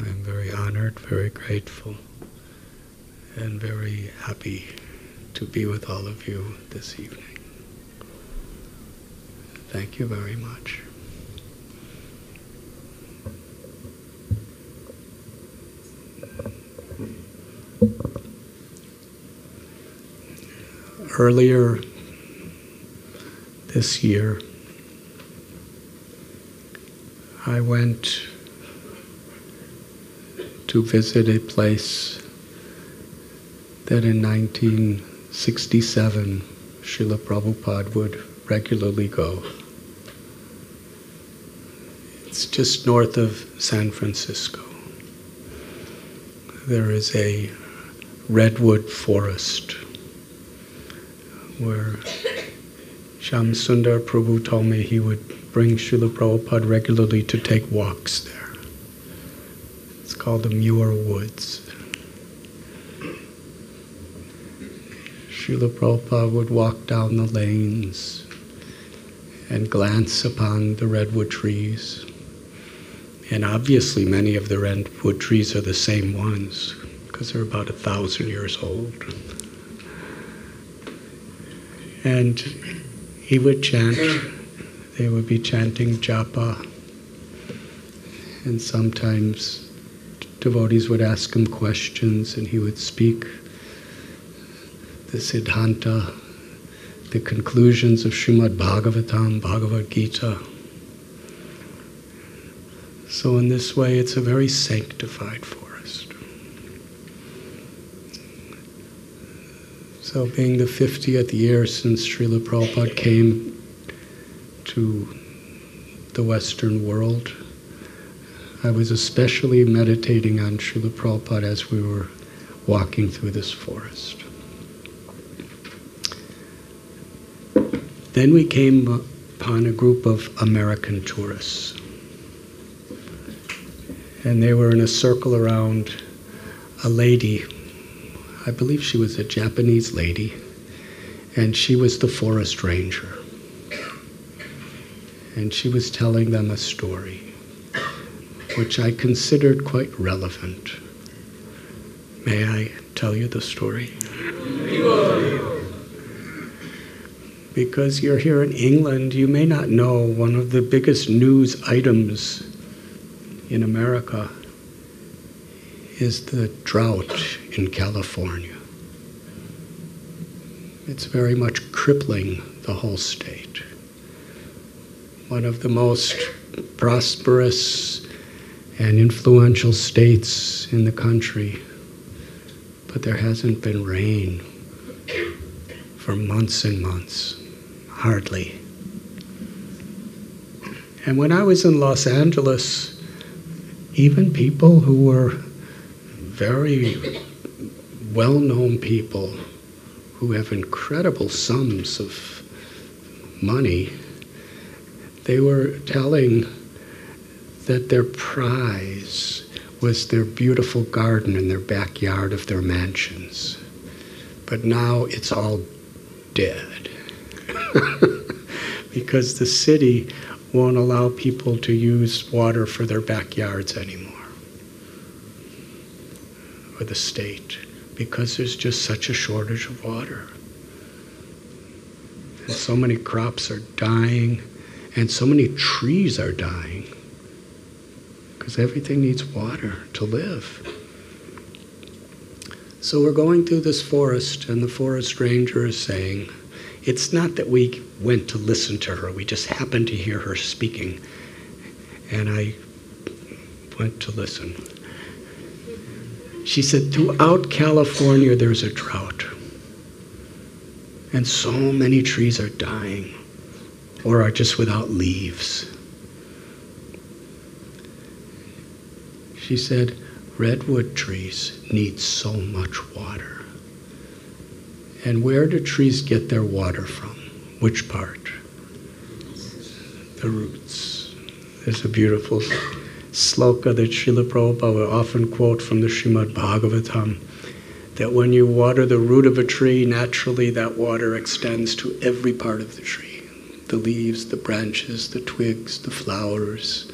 I'm very honored, very grateful, and very happy to be with all of you this evening. Thank you very much. Earlier this year, I went to visit a place that in 1967 Srila Prabhupada would regularly go. It's just north of San Francisco. There is a redwood forest where Shyam Sundar Prabhu told me he would bring Srila Prabhupada regularly to take walks there. It's called the Muir Woods. Srila Prabhupada would walk down the lanes and glance upon the redwood trees. And obviously many of the redwood trees are the same ones, because they're about 1,000 years old. And he would chant, they would be chanting japa, and sometimes devotees would ask him questions and he would speak the Siddhanta, the conclusions of Srimad Bhagavatam, Bhagavad Gita. So in this way, it's a very sanctified forest. So being the 50th year since Srila Prabhupada came to the Western world, I was especially meditating on Srila Prabhupada as we were walking through this forest. Then we came upon a group of American tourists. And they were in a circle around a lady. I believe she was a Japanese lady, and she was the forest ranger. And she was telling them a story, which I considered quite relevant. May I tell you the story? Because you're here in England, you may not know one of the biggest news items in America is the drought in California. It's very much crippling the whole state. One of the most prosperous and influential states in the country, but there hasn't been rain for months and months, hardly. And when I was in Los Angeles, even people who were very well-known people who have incredible sums of money, they were telling that their prize was their beautiful garden in their backyard of their mansions. But now it's all dead because the city won't allow people to use water for their backyards anymore, or the state, because there's just such a shortage of water. And so many crops are dying, and so many trees are dying, because everything needs water to live. So we're going through this forest, and the forest ranger is saying, it's not that we went to listen to her, we just happened to hear her speaking, and I went to listen. She said, throughout California there's a drought, and so many trees are dying, or are just without leaves. She said, redwood trees need so much water. And where do trees get their water from? Which part? The roots. There's a beautiful sloka that Srila Prabhupada will often quote from the Srimad Bhagavatam, that when you water the root of a tree, naturally that water extends to every part of the tree. The leaves, the branches, the twigs, the flowers.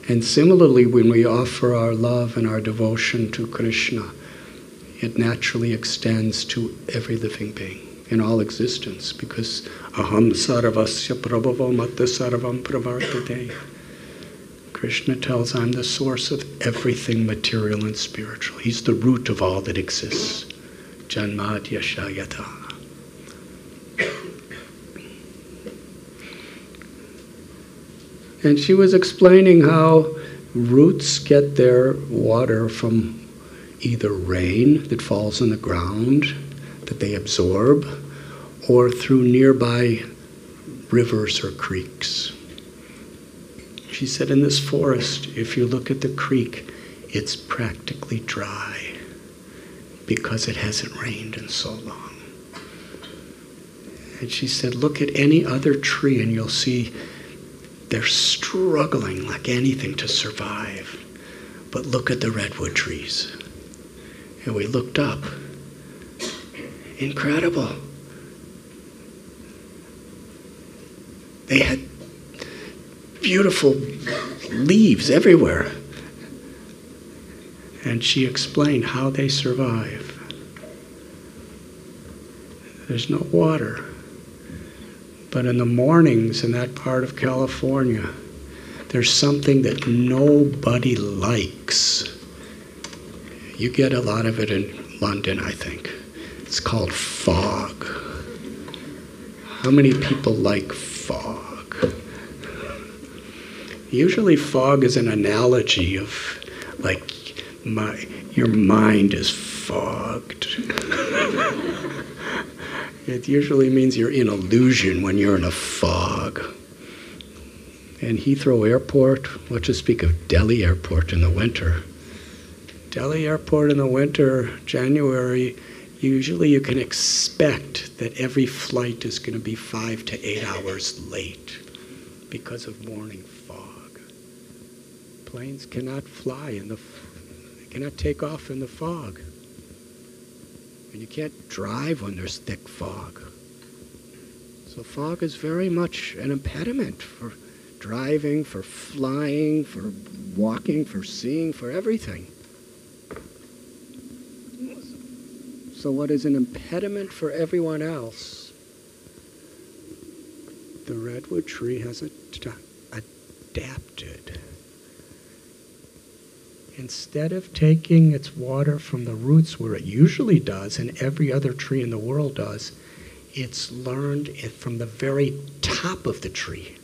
And similarly, when we offer our love and our devotion to Krishna, it naturally extends to every living being in all existence, because aham sarvasya prabhavo matta sarvam pravartate. Krishna tells, I'm the source of everything material and spiritual. He's the root of all that exists. Janmadya shayata. And she was explaining how roots get their water from either rain that falls on the ground that they absorb, or through nearby rivers or creeks. She said, in this forest, if you look at the creek, it's practically dry because it hasn't rained in so long. And she said, look at any other tree and you'll see they're struggling like anything to survive. But look at the redwood trees. And we looked up. Incredible. They had beautiful leaves everywhere. And she explained how they survive. There's no water. But in the mornings in that part of California, there's something that nobody likes. You get a lot of it in London, I think. It's called fog. How many people like fog? Usually fog is an analogy of like your mind is fogged. It usually means you're in illusion when you're in a fog. And Heathrow Airport, let's just speak of Delhi Airport in the winter. Delhi Airport in the winter, January, usually you can expect that every flight is going to be 5 to 8 hours late because of morning fog. Planes cannot fly they cannot take off in the fog. And you can't drive when there's thick fog. So fog is very much an impediment for driving, for flying, for walking, for seeing, for everything. So what is an impediment for everyone else, the redwood tree has adapted. Instead of taking its water from the roots where it usually does, and every other tree in the world does, it's learned it from the very top of the tree.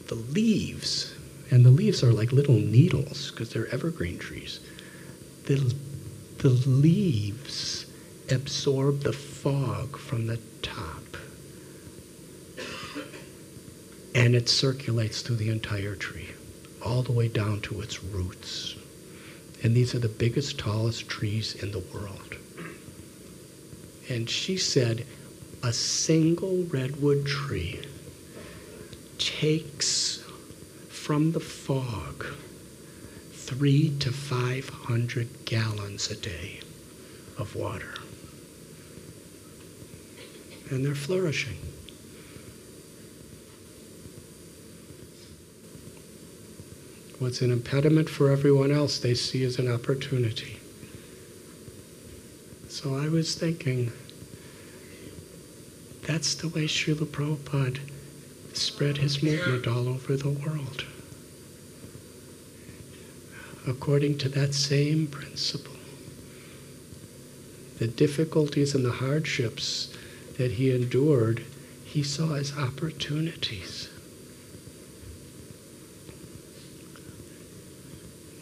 The leaves, and the leaves are like little needles because they're evergreen trees. The leaves absorb the fog from the top, and it circulates through the entire tree, all the way down to its roots. And these are the biggest, tallest trees in the world. And she said, a single redwood tree takes from the fog 300 to 500 gallons a day of water. And they're flourishing. What's an impediment for everyone else, they see as an opportunity. So I was thinking, that's the way Srila Prabhupada spread his movement all over the world. According to that same principle. The difficulties and the hardships that he endured, he saw as opportunities.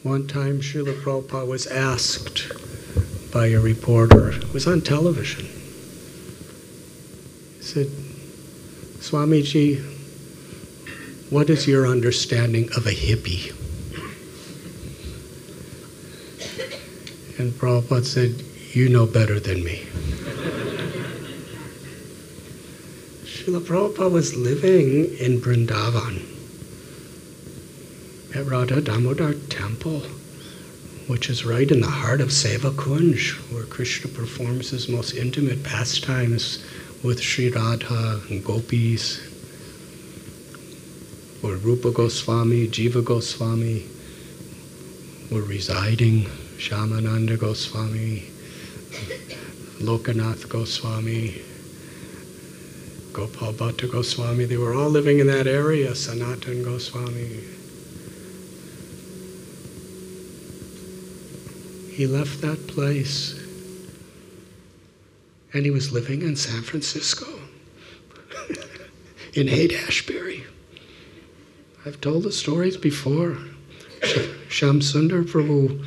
One time Srila Prabhupada was asked by a reporter, it was on television. He said, Swamiji, what is your understanding of a hippie? And Prabhupada said, you know better than me. Srila Prabhupada was living in Vrindavan at Radha Damodar Temple, which is right in the heart of Seva Kunj, where Krishna performs his most intimate pastimes with Sri Radha and gopis. where Rupa Goswami, Jiva Goswami were residing, Shyamananda Goswami, Lokanath Goswami, Gopal Bhatta Goswami, they were all living in that area, Sanatan Goswami. He left that place and he was living in San Francisco, in Haight-Ashbury. I've told the stories before. Shyam Sundar Prabhu,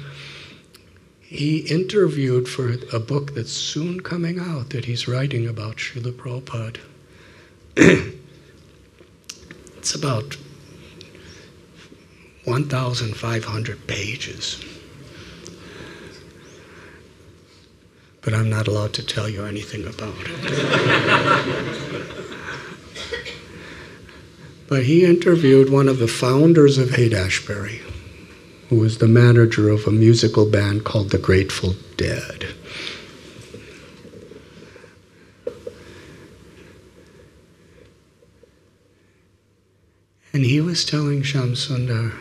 he interviewed for a book that's soon coming out that he's writing about Srila Prabhupada. It's about 1,500 pages. But I'm not allowed to tell you anything about it. But he interviewed one of the founders of Haight-Ashbury, who was the manager of a musical band called the Grateful Dead. And he was telling Shyam Sundar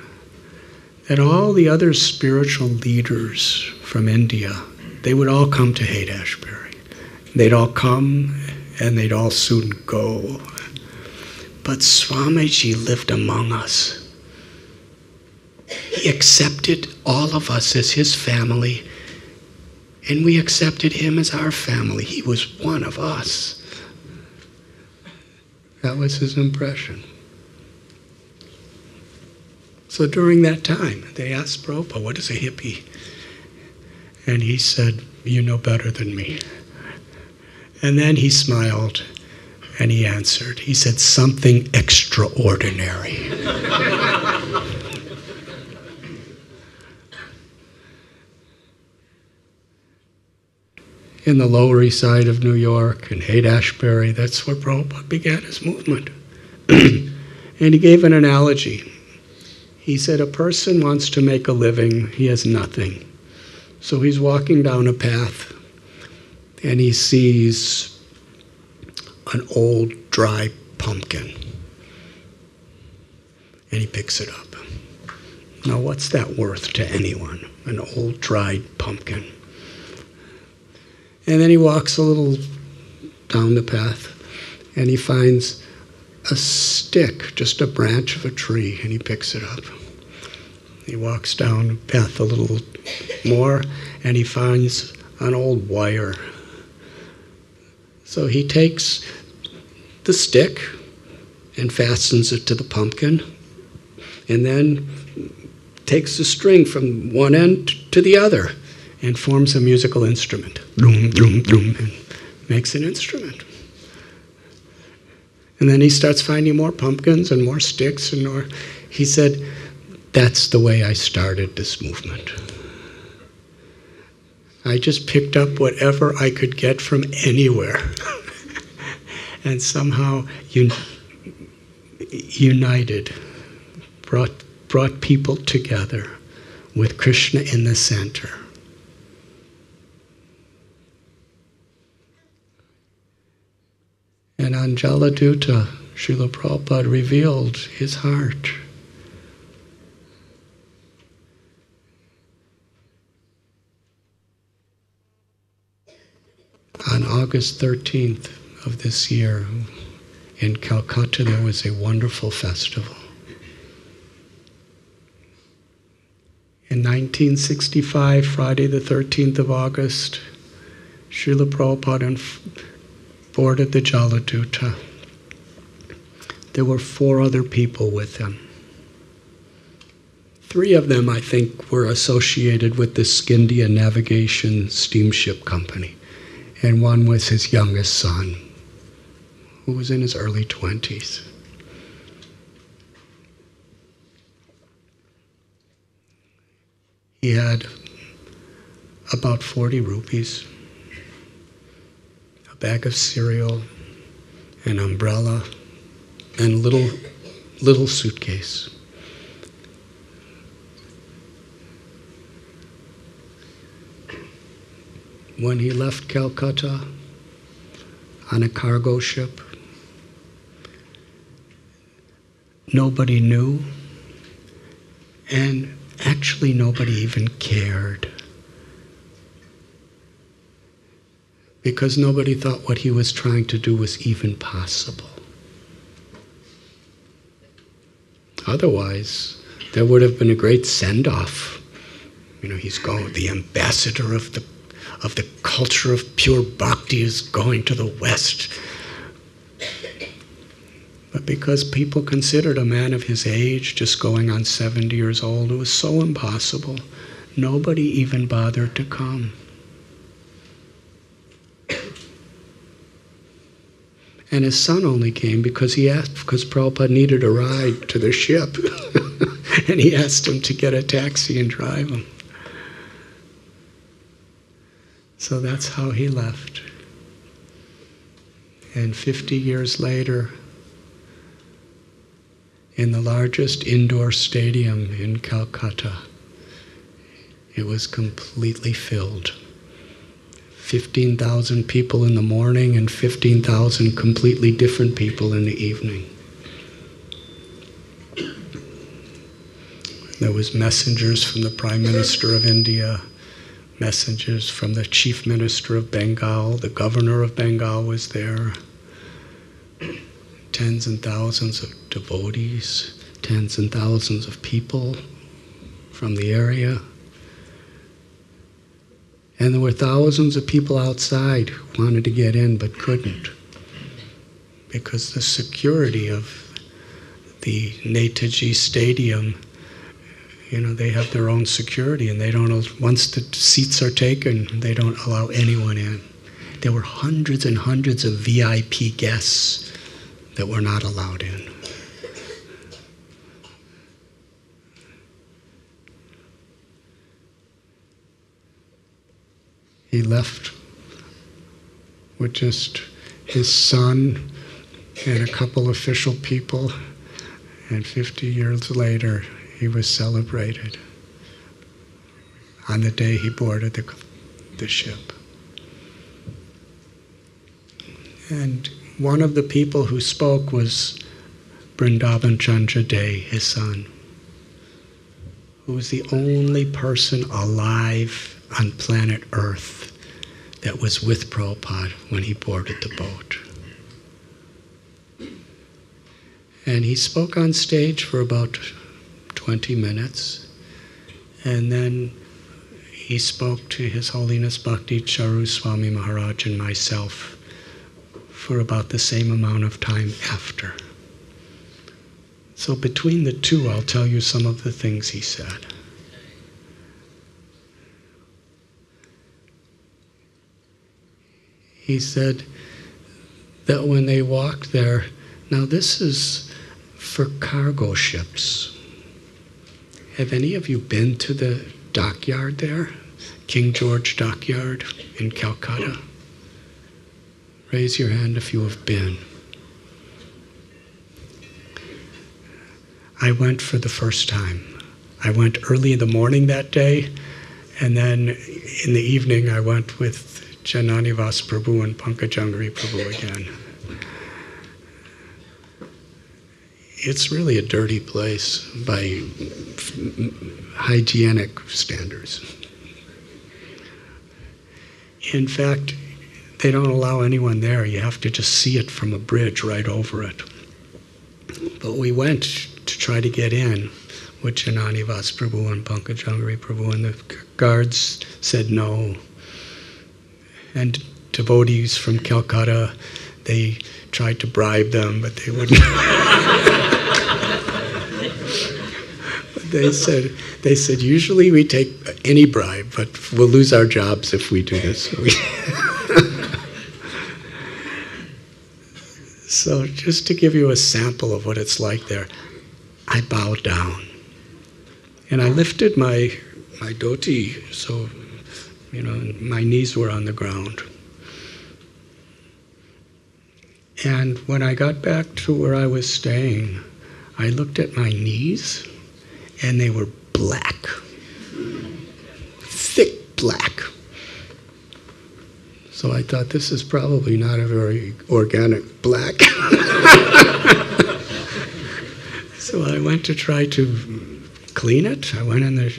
that all the other spiritual leaders from India, they would all come to Haight-Ashbury. They'd all come and they'd all soon go. But Swamiji lived among us. He accepted all of us as his family, and we accepted him as our family. He was one of us. That was his impression. So during that time, they asked Prabhupada, what is a hippie? And he said, you know better than me. And then he smiled and he answered. He said, something extraordinary. In the Lower East Side of New York, in Haight-Ashbury, that's where Prabhupada began his movement. And he gave an analogy. He said, a person wants to make a living, he has nothing. So he's walking down a path, and he sees an old, dry pumpkin. And he picks it up. Now, what's that worth to anyone? An old, dried pumpkin. And then he walks a little down the path, and he finds a stick, just a branch of a tree, and he picks it up. He walks down the path a little more, and he finds an old wire. So he takes the stick and fastens it to the pumpkin, and then takes the string from one end to the other and forms a musical instrument. Drum, drum, drum, and makes an instrument. And then he starts finding more pumpkins and more sticks and more. He said, that's the way I started this movement. I just picked up whatever I could get from anywhere and somehow united, brought people together with Krishna in the center. And on Jaladuta, Srila Prabhupada revealed his heart. On August 13th of this year, in Calcutta, there was a wonderful festival. In 1965, Friday the 13th of August, Srila Prabhupada boarded the Jaladuta. There were 4 other people with him. 3 of them, I think, were associated with the Scindia Navigation Steamship Company. And one was his youngest son, who was in his early 20s. He had about 40 rupees, a bag of cereal, an umbrella, and a little suitcase. When he left Calcutta on a cargo ship, nobody knew, and actually nobody even cared. Because nobody thought what he was trying to do was even possible. Otherwise, there would have been a great send-off. You know, he's going, the ambassador of the culture of pure bhakti is going to the West. But because people considered a man of his age, just going on 70 years old, it was so impossible, nobody even bothered to come. And his son only came because he asked, because Prabhupada needed a ride to the ship. And he asked him to get a taxi and drive him. So that's how he left. And 50 years later, in the largest indoor stadium in Calcutta, it was completely filled. 15,000 people in the morning and 15,000 completely different people in the evening. There was messengers from the Prime Minister of India, messengers from the Chief Minister of Bengal, the Governor of Bengal was there, tens and thousands of devotees, tens and thousands of people from the area. And there were thousands of people outside who wanted to get in but couldn't, because the security of the Netaji Stadium, you know, they have their own security, and they don't, once the seats are taken, they don't allow anyone in. There were hundreds and hundreds of VIP guests that were not allowed in. He left with just his son and a couple official people, and 50 years later, he was celebrated on the day he boarded the ship. And one of the people who spoke was Vrindavan Chandra Day, his son, who was the only person alive on planet Earth that was with Prabhupada when he boarded the boat. And he spoke on stage for about 20 minutes, and then he spoke to His Holiness Bhakti Charu Swami Maharaj and myself for about the same amount of time after. So between the two, I'll tell you some of the things he said. He said that when they walked there, now this is for cargo ships. Have any of you been to the dockyard there? King George Dockyard in Calcutta? Raise your hand if you have been. I went for the first time. I went early in the morning that day, and then in the evening I went with Jananivas Prabhu and Pankajangari Prabhu again. It's really a dirty place by hygienic standards. In fact, they don't allow anyone there. You have to just see it from a bridge right over it. But we went to try to get in with Jananivas Prabhu and Pankajangari Prabhu, and the guards said no. And devotees from Calcutta, they tried to bribe them, but they wouldn't. They said, usually we take any bribe, but we'll lose our jobs if we do this. So just to give you a sample of what it's like there, I bowed down. And I lifted my dhoti, so, you know, my knees were on the ground. And when I got back to where I was staying, I looked at my knees, and they were black. Thick black. So I thought, this is probably not a very organic black. So I went to try to clean it. I went in there,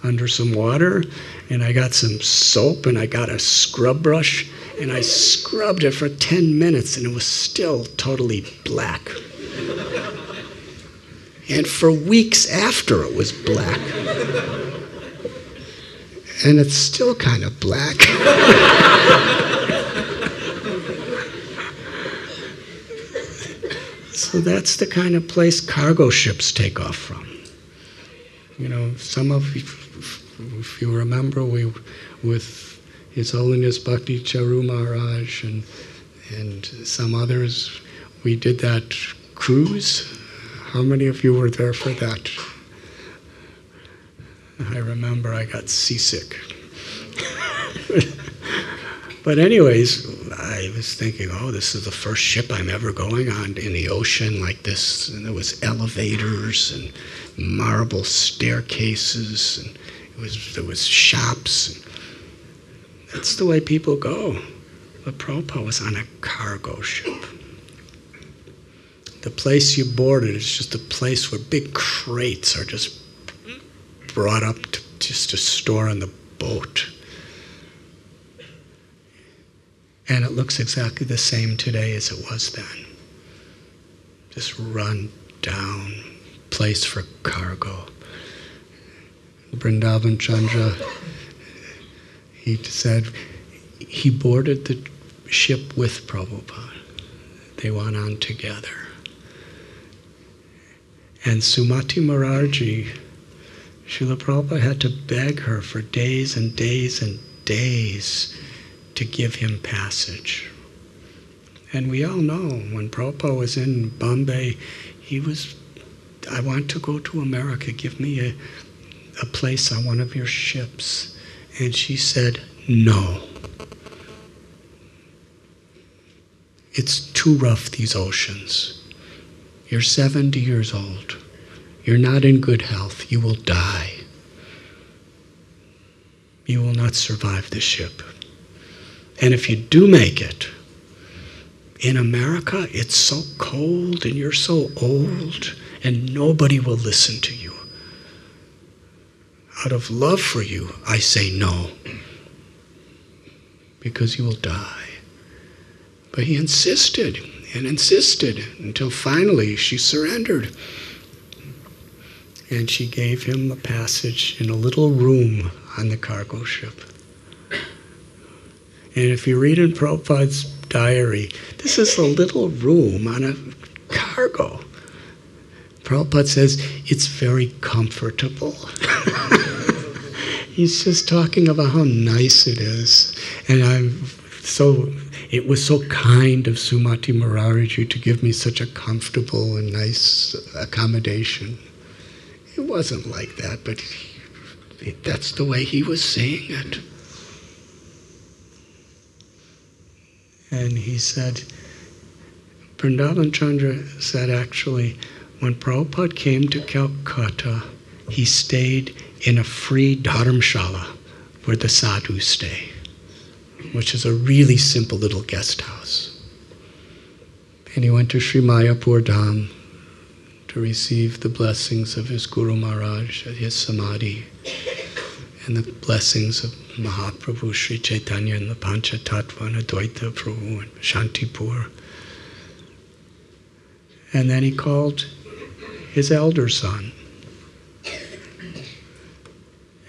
under some water, and I got some soap, and I got a scrub brush, and I scrubbed it for 10 minutes, and it was still totally black. And for weeks after, it was black. And it's still kind of black. So that's the kind of place cargo ships take off from. Some of, if you remember, we, with His Holiness Bhakti Charu Maharaj and some others, we did that cruise. How many of you were there for that? I remember I got seasick. But anyways, I was thinking, this is the first ship I'm ever going on in the ocean like this. And there was elevators and marble staircases, and there was shops. And that's the way people go. But Prabhupada was on a cargo ship. The place you boarded is just a place where big crates are just brought up just to store on the boat. And it looks exactly the same today as it was then. Just run down place for cargo. Vrindavan Chandra, he said he boarded the ship with Prabhupada. They went on together. And Sumati Maharaj, Srila Prabhupada had to beg her for days and days and days to give him passage. And we all know when Prabhupada was in Bombay, I want to go to America, give me a place on one of your ships. And she said, no. It's too rough, these oceans. You're 70 years old. You're not in good health. You will die. You will not survive the ship. And if you do make it, in America, it's so cold and you're so old and nobody will listen to you. Out of love for you, I say no, because you will die. But he insisted and insisted until finally she surrendered. And she gave him a passage in a little room on the cargo ship. And if you read in Prabhupada's diary, this is a little room on a cargo. Prabhupada says, it's very comfortable. He's just talking about how nice it is. And it was so kind of Sumati Maharaj to give me such a comfortable and nice accommodation. It wasn't like that, but that's the way he was saying it. And he said, Vrindavan Chandra said actually, when Prabhupada came to Calcutta, he stayed in a free dharamshala where the sadhus stay, which is a really simple little guest house. And he went to Sri Mayapur Dham to receive the blessings of his Guru Maharaj at his Samadhi, and the blessings of Mahaprabhu, Sri Chaitanya, and the Pancha Tattva, and Advaita Prabhu, and Shantipur. And then he called his elder son.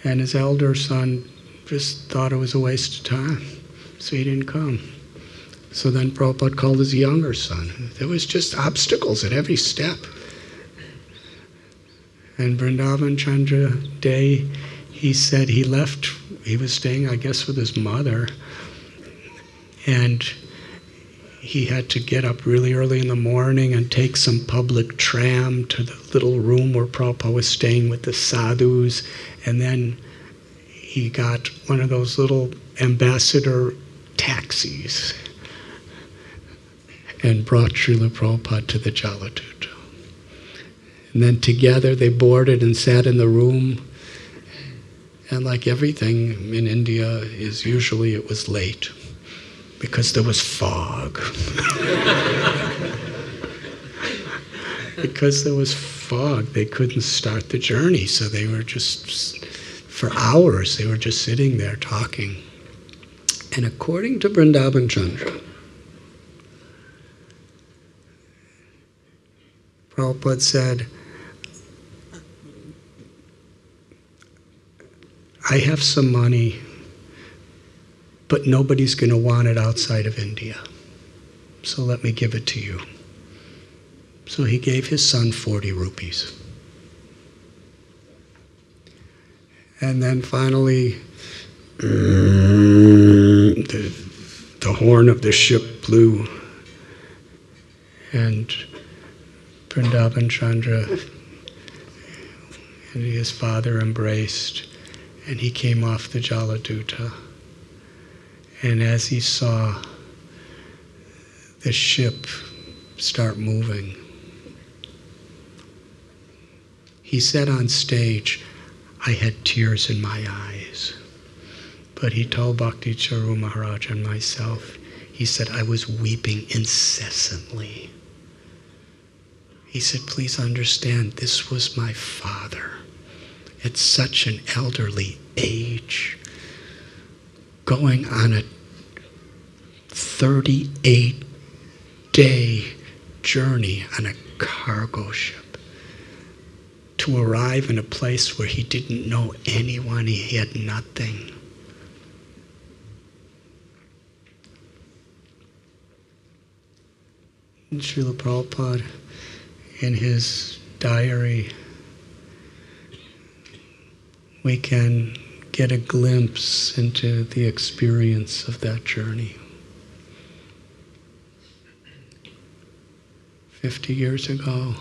And his elder son just thought it was a waste of time, so he didn't come. So then Prabhupada called his younger son. There was just obstacles at every step. And Vrindavan Chandra Day, he said he left, he was staying, I guess, with his mother, and he had to get up really early in the morning and take some public tram to the little room where Prabhupada was staying with the sadhus, and then he got one of those little ambassador taxis and brought Srila Prabhupada to the Jalatut. And then together they boarded and sat in the room. And like everything in India is usually it was late because there was fog. because there was fog, they couldn't start the journey, so they were just, for hours, they were just sitting there talking. And according to Vrindavan Chandra, Prabhupada said, I have some money, but nobody's going to want it outside of India. So let me give it to you. So he gave his son 40 rupees. And then finally, the horn of the ship blew, and Vrindavan Chandra and his father embraced, and he came off the Jaladuta. And as he saw the ship start moving, he said on stage, I had tears in my eyes. But he told Bhakti Charu Maharaj and myself, he said, I was weeping incessantly. He said, please understand, this was my father at such an elderly age, going on a 38-day journey on a cargo ship to arrive in a place where he didn't know anyone, he had nothing. And Srila Prabhupada, in his diary, we can get a glimpse into the experience of that journey. 50 years ago,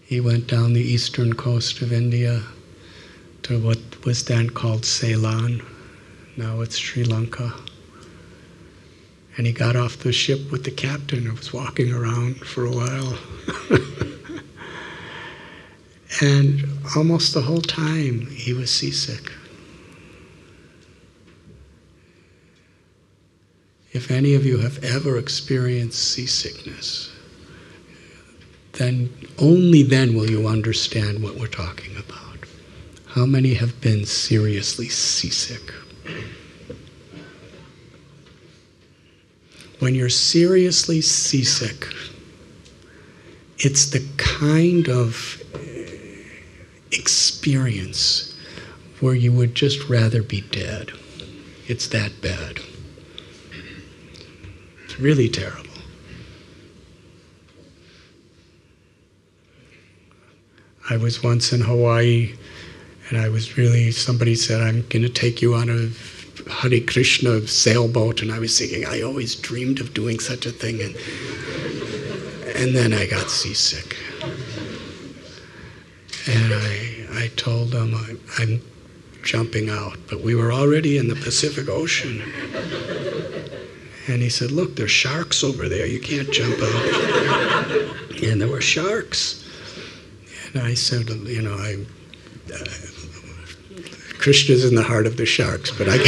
he went down the eastern coast of India to what was then called Ceylon. Now it's Sri Lanka. And he got off the ship with the captain and was walking around for a while. And almost the whole time he was seasick. If any of you have ever experienced seasickness, then only then will you understand what we're talking about. How many have been seriously seasick? When you're seriously seasick, it's the kind of experience where you would just rather be dead. It's that bad. It's really terrible. I was once in Hawaii, and somebody said, I'm going to take you on a Hare Krishna sailboat, and I was thinking, I always dreamed of doing such a thing, and then I got seasick. And I told him, I'm jumping out, but we were already in the Pacific Ocean. And he said, look, there's sharks over there, you can't jump out. And there were sharks. And I said, Krishna's in the heart of the sharks, but I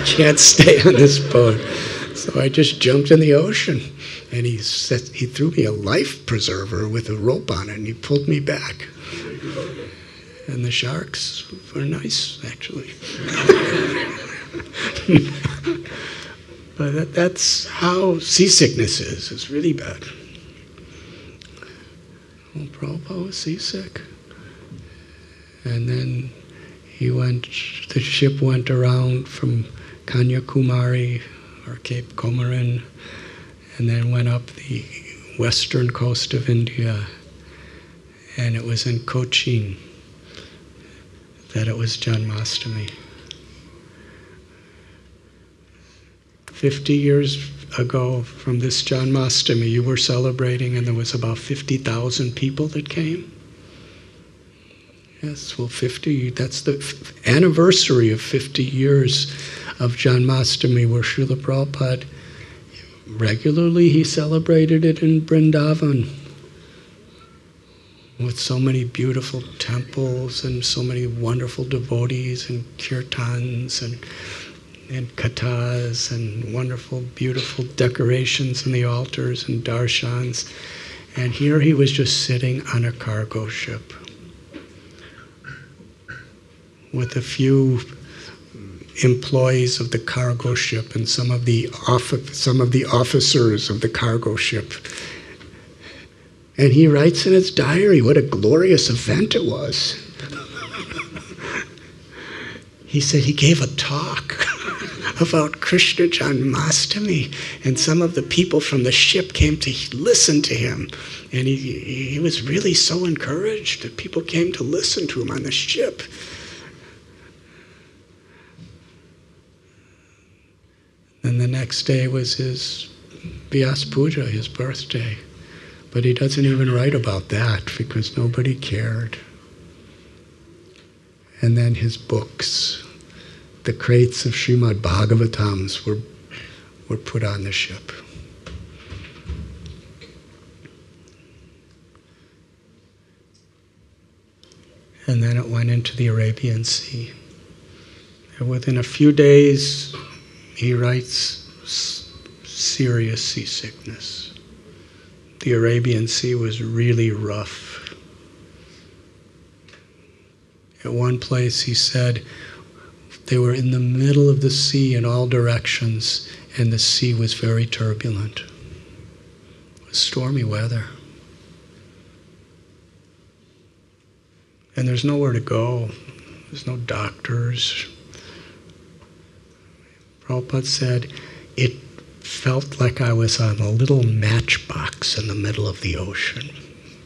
can't stay on this boat. So I just jumped in the ocean, and he threw me a life preserver with a rope on it, and he pulled me back. And the sharks were nice, actually. But that's how seasickness is. It's really bad. Well, Prabhupada was seasick. And then the ship went around from Kanyakumari, or Cape Comorin, and then went up the western coast of India. And it was in Cochin that it was Janmashtami. 50 years ago from this Janmashtami, you were celebrating, and there was about 50,000 people that came. Yes, well, that's the anniversary of 50 years of Janmashtami, where Srila Prabhupada, regularly he celebrated it in Vrindavan, with so many beautiful temples and so many wonderful devotees and kirtans, and and katas and wonderful, beautiful decorations in the altars and darshans. And here he was just sitting on a cargo ship with a few employees of the cargo ship and some of the officers of the cargo ship. And he writes in his diary what a glorious event it was. He said he gave a talk about Krishna Janmastami, and some of the people from the ship came to listen to him. And he was really so encouraged that people came to listen to him on the ship. And the next day was his Vyas Puja, his birthday. But he doesn't even write about that because nobody cared. And then his books, the crates of Srimad Bhagavatams were put on the ship. And then it went into the Arabian Sea. And within a few days, he writes serious seasickness. The Arabian Sea was really rough. At one place he said they were in the middle of the sea in all directions, and the sea was very turbulent. It was stormy weather. And there's nowhere to go. There's no doctors. Prabhupada said, it felt like I was on a little matchbox in the middle of the ocean,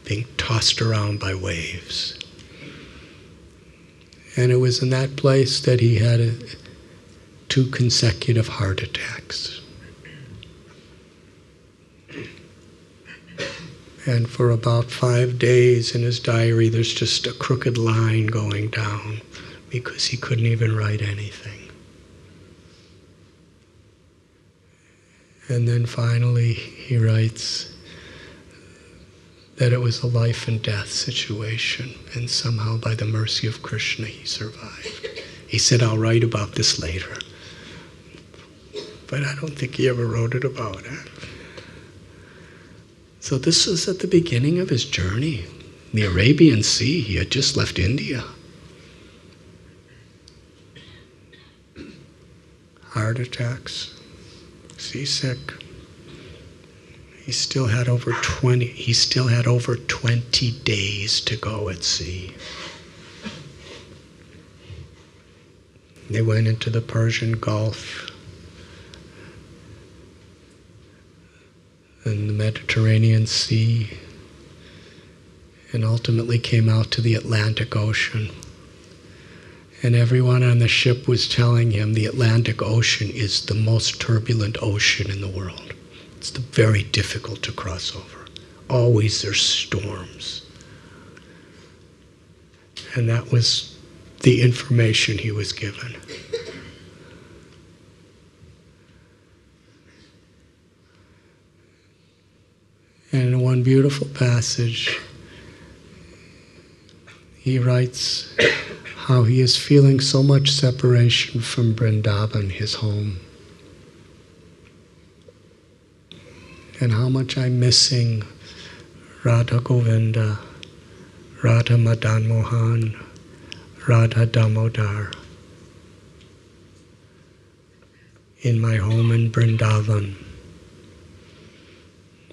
being tossed around by waves. And it was in that place that he had 2 consecutive heart attacks. And for about 5 days in his diary, there's just a crooked line going down because he couldn't even write anything. And then finally he writes that it was a life and death situation, and somehow by the mercy of Krishna he survived. He said, I'll write about this later. But I don't think he ever wrote it about it. So this was at the beginning of his journey. The Arabian Sea, he had just left India. Heart attacks, seasick. He still had over 20 days to go at sea. They went into the Persian Gulf and the Mediterranean Sea, and ultimately came out to the Atlantic Ocean. And everyone on the ship was telling him the Atlantic Ocean is the most turbulent ocean in the world. It's very difficult to cross over. Always there's storms. And that was the information he was given. And in one beautiful passage, he writes how he is feeling so much separation from Vrindavan, his home, and how much I'm missing Radha Govinda, Radha Madan Mohan, Radha Damodar in my home in Vrindavan.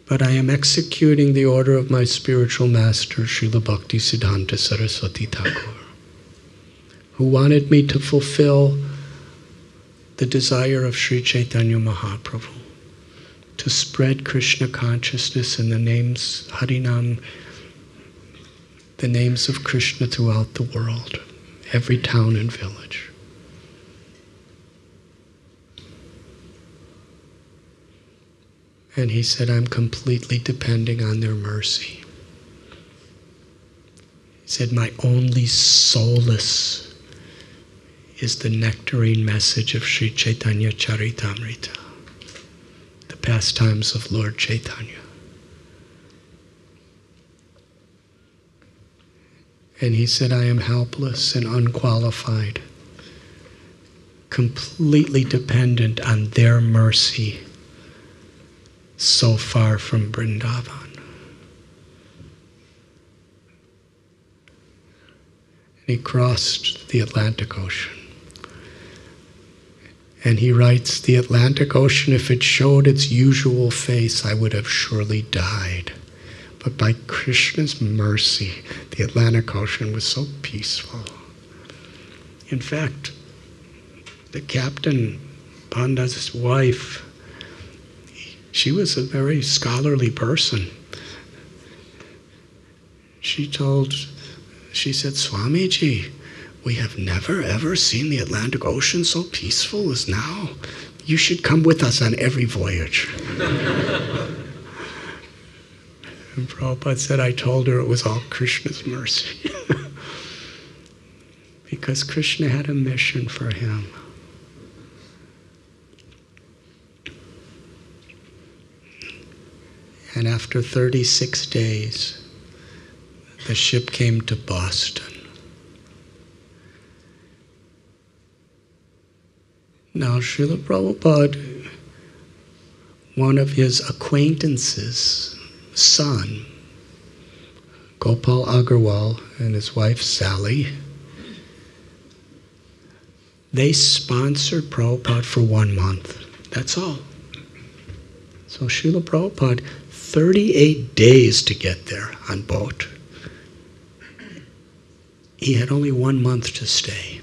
But I am executing the order of my spiritual master, Srila Bhakti Siddhanta Saraswati Thakur, who wanted me to fulfill the desire of Sri Chaitanya Mahaprabhu, to spread Krishna consciousness and the names, Harinam, the names of Krishna throughout the world, every town and village. And he said, I'm completely depending on their mercy. He said, my only solace is the nectarine message of Sri Chaitanya Charitamrita, the pastimes of Lord Chaitanya. And he said, I am helpless and unqualified completely dependent on their mercy, so far from Vrindavan. He crossed the Atlantic Ocean. And he writes, "The Atlantic Ocean, if it showed its usual face, I would have surely died. But by Krishna's mercy, the Atlantic Ocean was so peaceful." In fact, the captain, Panda's wife, she was a very scholarly person. She said, "Swamiji, we have never ever seen the Atlantic Ocean so peaceful as now. You should come with us on every voyage." And Prabhupada said, "I told her it was all Krishna's mercy." Because Krishna had a mission for him. And after 36 days, the ship came to Boston. Now, Srila Prabhupada, one of his acquaintances' son, Gopal Agarwal, and his wife Sally, they sponsored Prabhupada for 1 month. That's all. So Srila Prabhupada, 38 days to get there on boat. He had only 1 month to stay,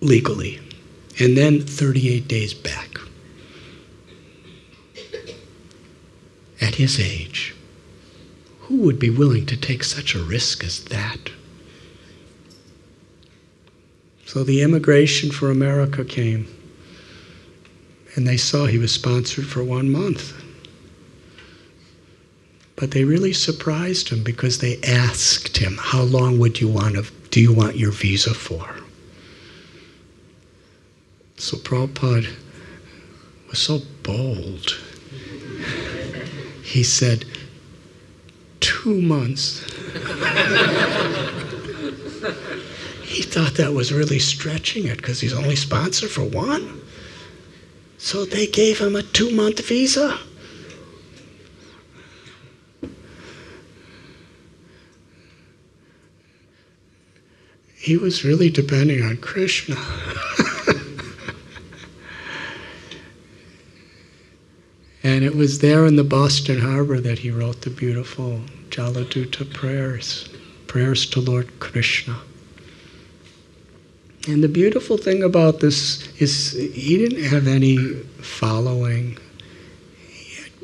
legally. And then 38 days back. At his age, who would be willing to take such a risk as that? So the immigration for America came, and they saw he was sponsored for 1 month. But they really surprised him because they asked him, "How long do you want your visa for?" So Prabhupada was so bold. He said, 2 months. He thought that was really stretching it because he's only sponsored for 1. So they gave him a 2-month visa. He was really depending on Krishna. And it was there in the Boston Harbor that he wrote the beautiful Jaladuta prayers to Lord Krishna. And the beautiful thing about this is he didn't have any following.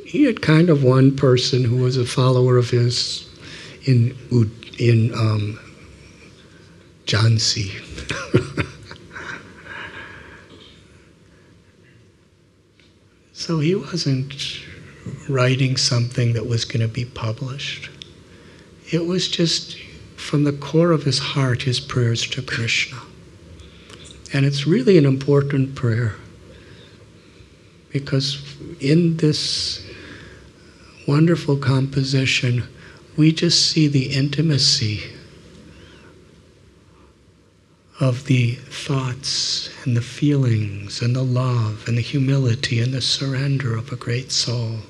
He had kind of one person who was a follower of his in Jhansi. So he wasn't writing something that was going to be published. It was just from the core of his heart, his prayers to Krishna. And it's really an important prayer because in this wonderful composition, we just see the intimacy of the thoughts and the feelings and the love and the humility and the surrender of a great soul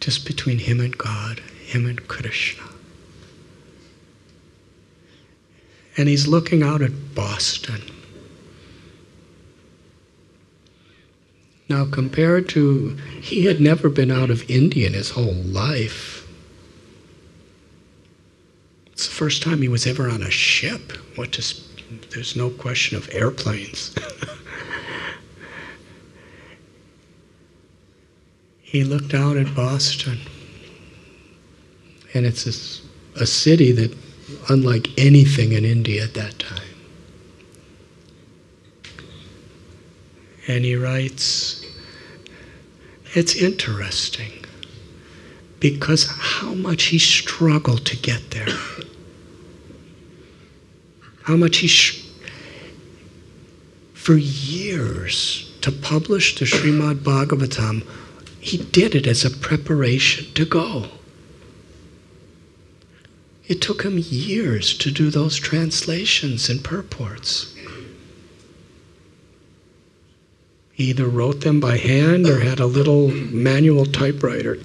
just between him and God, him and Krishna. And he's looking out at Boston. Now compared to, he had never been out of India in his whole life. It's the first time he was ever on a ship. There's no question of airplanes. He looked out at Boston, and it's a city that, unlike anything in India at that time. And he writes, it's interesting because how much he struggled to get there. How much for years, to publish the Srimad Bhagavatam, he did it as a preparation to go. It took him years to do those translations and purports. He either wrote them by hand or had a little manual typewriter.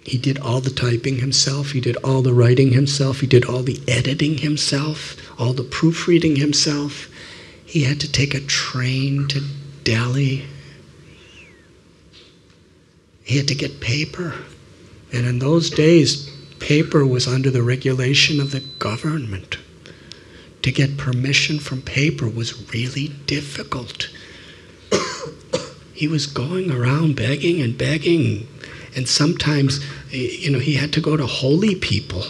He did all the typing himself. He did all the writing himself. He did all the editing himself, all the proofreading himself. He had to take a train to Delhi. He had to get paper. And in those days, paper was under the regulation of the government. To get permission from paper was really difficult. He was going around begging and begging. And sometimes, he had to go to holy people,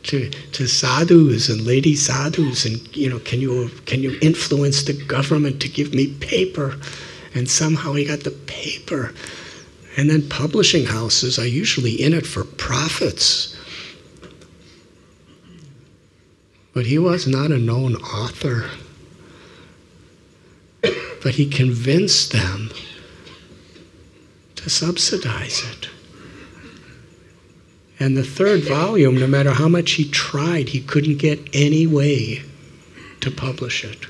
to sadhus and lady sadhus, and can you influence the government to give me paper? And somehow he got the paper. And then publishing houses are usually in it for profits. But he was not a known author. But he convinced them to subsidize it. And the third volume, no matter how much he tried, he couldn't get any way to publish it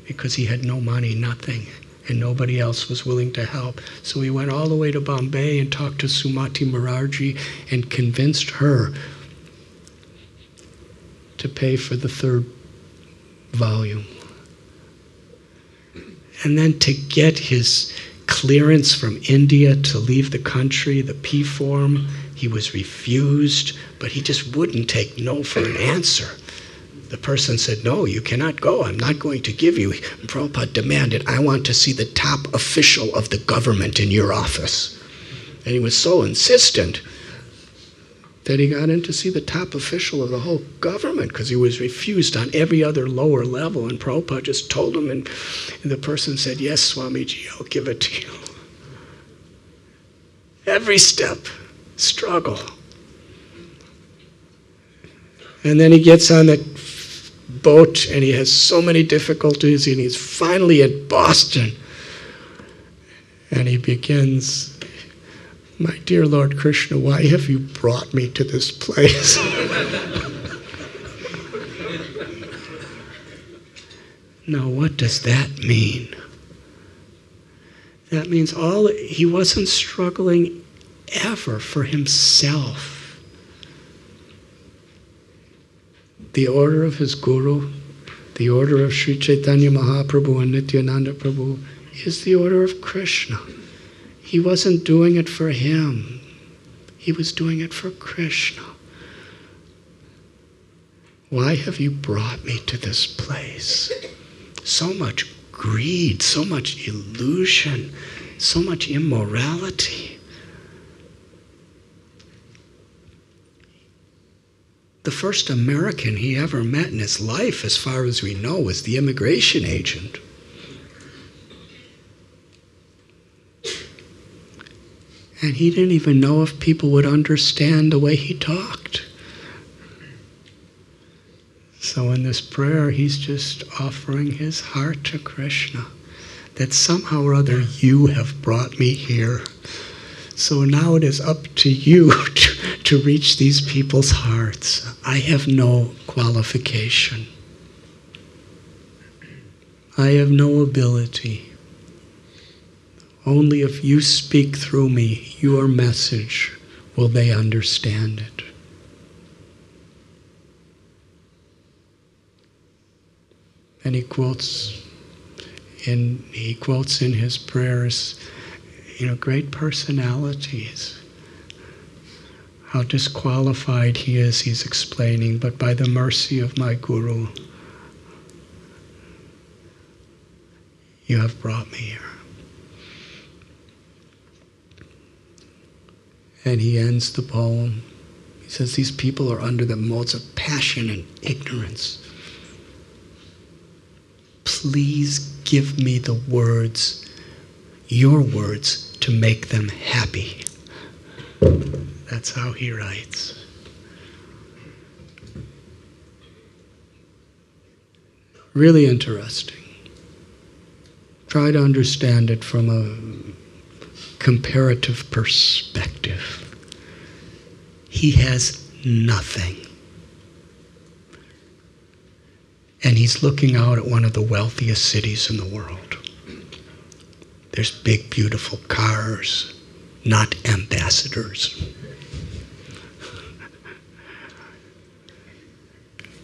because he had no money, nothing, and nobody else was willing to help. So he went all the way to Bombay and talked to Sumati Mukherjee and convinced her to pay for the third volume. And then to get his clearance from India to leave the country, the P form, he was refused, but he just wouldn't take no for an answer. The person said, "No, you cannot go. I'm not going to give you." And Prabhupada demanded, "I want to see the top official of the government in your office." And he was so insistent that he got in to see the top official of the whole government because he was refused on every other lower level. And Prabhupada just told him, and the person said, "Yes, Swamiji, I'll give it to you." Every step, struggle. And then he gets on the boat and he has so many difficulties and he's finally at Boston. And he begins, "My dear Lord Krishna, why have you brought me to this place?" Now, what does that mean? That means he wasn't struggling ever for himself. The order of his guru, the order of Sri Chaitanya Mahaprabhu and Nityananda Prabhu is the order of Krishna. He wasn't doing it for him. He was doing it for Krishna. Why have you brought me to this place? So much greed, so much illusion, so much immorality. The first American he ever met in his life, as far as we know, was the immigration agent. And he didn't even know if people would understand the way he talked. So in this prayer, he's just offering his heart to Krishna, that somehow or other you have brought me here. So now it is up to you to reach these people's hearts. I have no qualification. I have no ability. Only if you speak through me, your message, will they understand it. And he quotes in his prayers, great personalities. How disqualified he is, he's explaining, but by the mercy of my Guru, you have brought me here. And he ends the poem. He says, these people are under the modes of passion and ignorance. Please give me the words, your words, to make them happy. That's how he writes. Really interesting. Try to understand it from a comparative perspective. He has nothing. And he's looking out at one of the wealthiest cities in the world. There's big, beautiful cars, not ambassadors.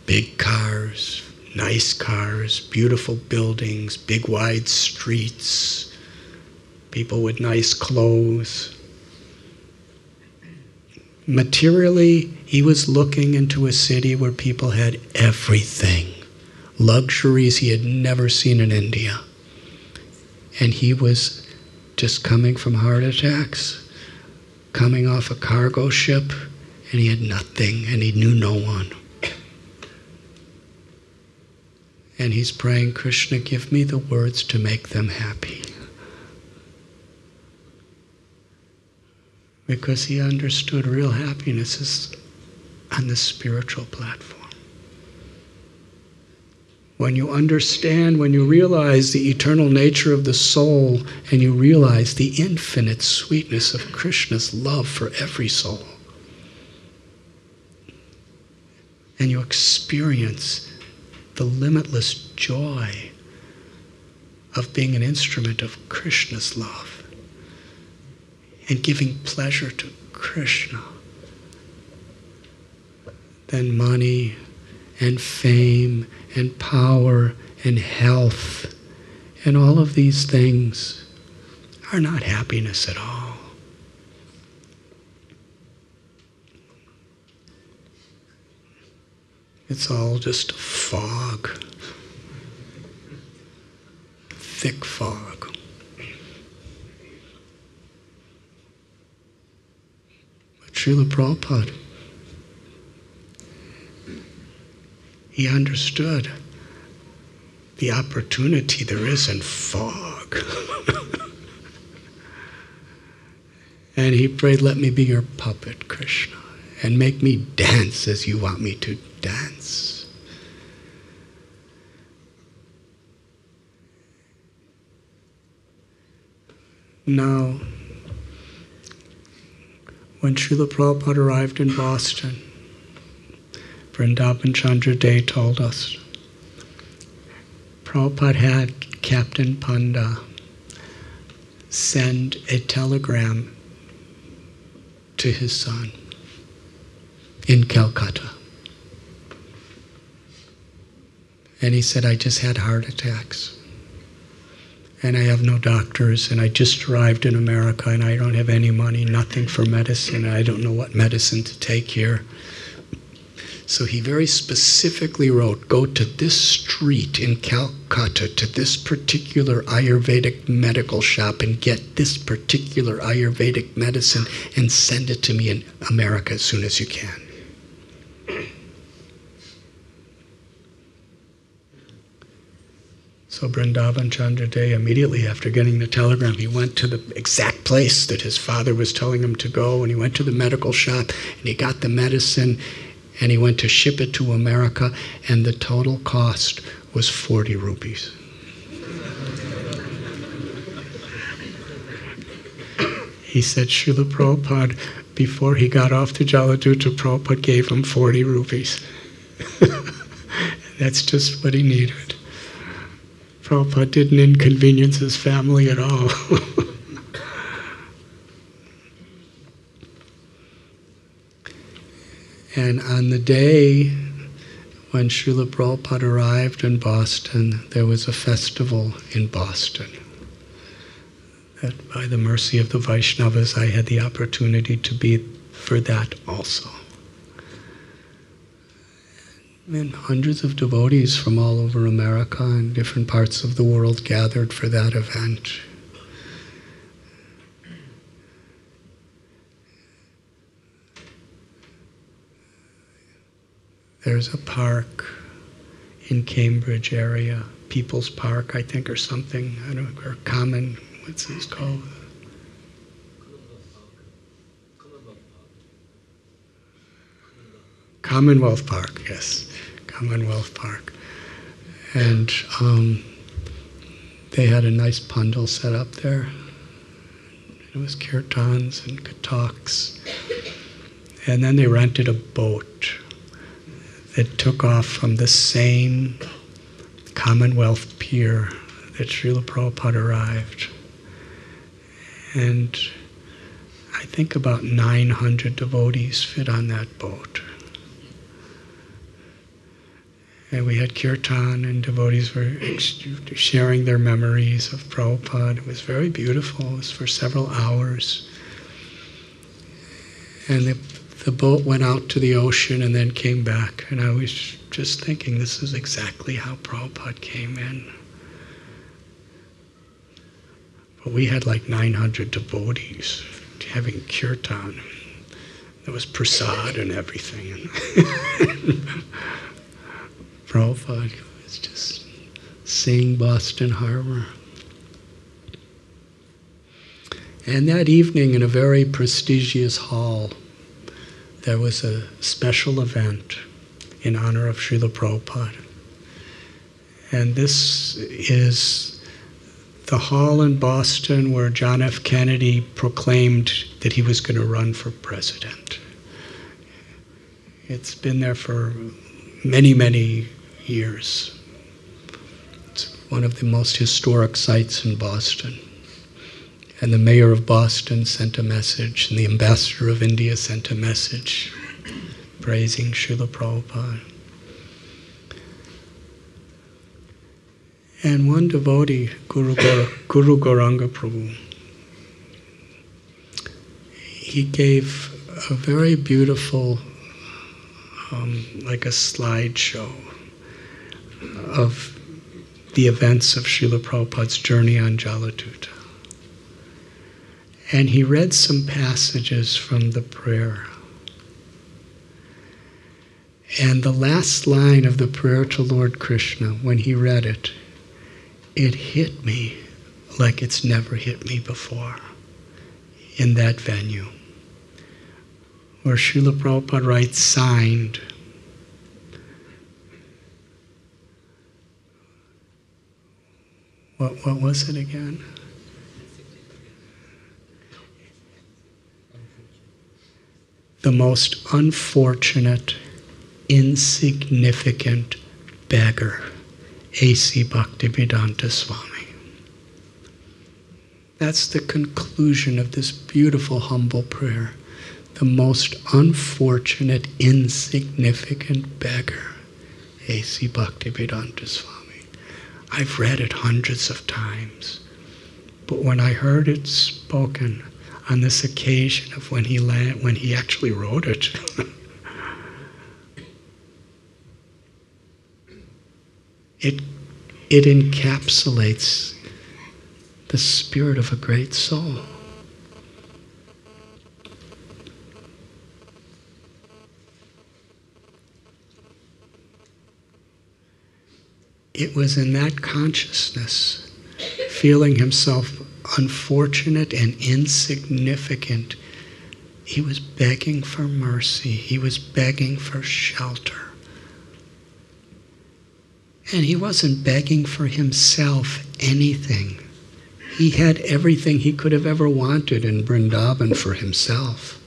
Big cars, nice cars, beautiful buildings, big wide streets, people with nice clothes. Materially, he was looking into a city where people had everything, luxuries he had never seen in India. And he was just coming from heart attacks, coming off a cargo ship, and he had nothing, and he knew no one. And he's praying, Krishna, give me the words to make them happy. Because he understood real happiness is on the spiritual platform. When you understand, when you realize the eternal nature of the soul, and you realize the infinite sweetness of Krishna's love for every soul, and you experience the limitless joy of being an instrument of Krishna's love and giving pleasure to Krishna, then money and fame and power and health and all of these things are not happiness at all. It's all just a fog, thick fog. But Srila Prabhupada, he understood the opportunity there is in fog. And he prayed, let me be your puppet, Krishna, and make me dance as you want me to dance. Now, when Srila Prabhupada arrived in Boston, Vrindavan Chandra Day told us, Prabhupada had Captain Panda send a telegram to his son in Calcutta. And he said, I just had heart attacks. And I have no doctors, and I just arrived in America, and I don't have any money, nothing for medicine, and I don't know what medicine to take here. So he very specifically wrote, go to this street in Calcutta, to this particular Ayurvedic medical shop, and get this particular Ayurvedic medicine, and send it to me in America as soon as you can. So Vrindavan Chandra Day, immediately after getting the telegram, he went to the exact place that his father was telling him to go, and he went to the medical shop, and he got the medicine, and he went to ship it to America, and the total cost was 40 rupees. He said Srila Prabhupada, before he got off the Jaladuta, Prabhupada gave him 40 rupees. That's just what he needed. Prabhupada didn't inconvenience his family at all. And on the day when Srila Prabhupada arrived in Boston, there was a festival in Boston. That by the mercy of the Vaishnavas, I had the opportunity to be for that also. And hundreds of devotees from all over America and different parts of the world gathered for that event. There's a park in Cambridge area, People's Park, I think, or something. I don't know, or Common, what's this called? Commonwealth Park, yes. Commonwealth Park. And they had a nice pandal set up there. It was kirtans and talks. And then they rented a boat that took off from the same Commonwealth Pier that Srila Prabhupada arrived. And I think about 900 devotees fit on that boat. And we had kirtan, and devotees were sharing their memories of Prabhupada. It was very beautiful. It was for several hours. And the boat went out to the ocean and then came back. And I was just thinking, this is exactly how Prabhupada came in. But we had like 900 devotees having kirtan. There was prasad and everything. Prabhupada was just seeing Boston Harbor. And that evening, in a very prestigious hall, there was a special event in honor of Srila Prabhupada. And this is the hall in Boston where John F. Kennedy proclaimed that he was going to run for president. It's been there for many, many years. It's one of the most historic sites in Boston. And the mayor of Boston sent a message, and the ambassador of India sent a message praising Srila Prabhupada. And one devotee, Guru Gauranga Prabhu, he gave a very beautiful, like a slideshow of the events of Srila Prabhupada's journey on Jaladuta. And he read some passages from the prayer. And the last line of the prayer to Lord Krishna, when he read it, it hit me like it's never hit me before in that venue, where Srila Prabhupada writes, signed, what was it again? The most unfortunate, insignificant beggar, A.C. Bhaktivedanta Swami. That's the conclusion of this beautiful, humble prayer. The most unfortunate, insignificant beggar, A.C. Bhaktivedanta Swami. I've read it hundreds of times, but when I heard it spoken on this occasion of when he actually wrote it, it encapsulates the spirit of a great soul. It was in that consciousness, feeling himself unfortunate and insignificant, he was begging for mercy. He was begging for shelter. And he wasn't begging for himself anything. He had everything he could have ever wanted in Vrindavan for himself.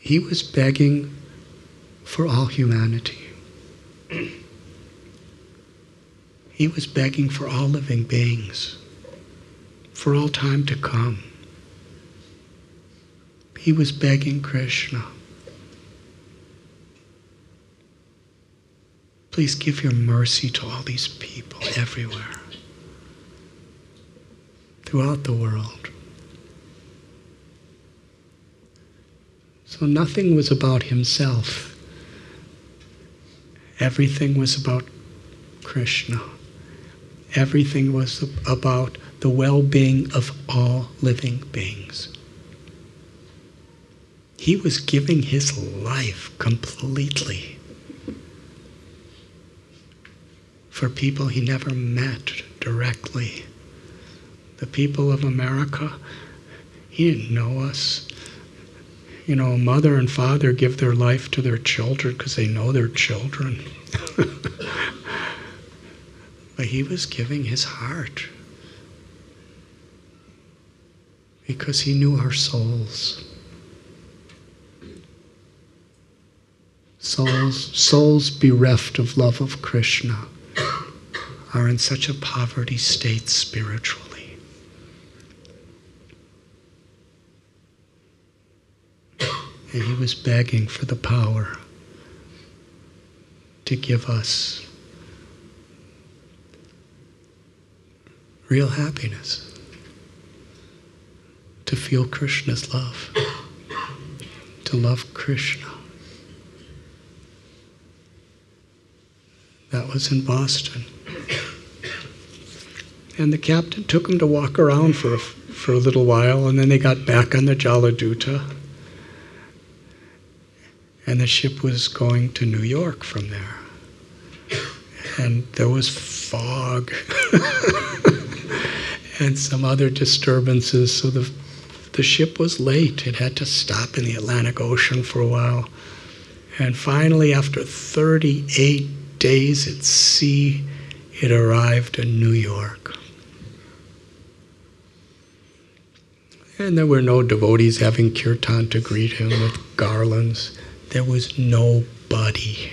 He was begging for all humanity. He was begging for all living beings, for all time to come. He was begging Krishna, please give your mercy to all these people everywhere, throughout the world. So nothing was about himself. Everything was about Krishna. Everything was about the well-being of all living beings. He was giving his life completely for people he never met directly. The people of America, he didn't know us. You know, a mother and father give their life to their children because they know their children. But he was giving his heart because he knew our souls. Souls bereft of love of Krishna are in such a poverty state spiritually. And he was begging for the power to give us real happiness, to feel Krishna's love, to love Krishna. That was in Boston. And the captain took him to walk around for a little while, and then they got back on the Jaladuta. And the ship was going to New York from there. And there was fog and some other disturbances, so the ship was late. It had to stop in the Atlantic Ocean for a while. And finally, after 38 days at sea, it arrived in New York. And there were no devotees having kirtan to greet him with garlands. There was nobody.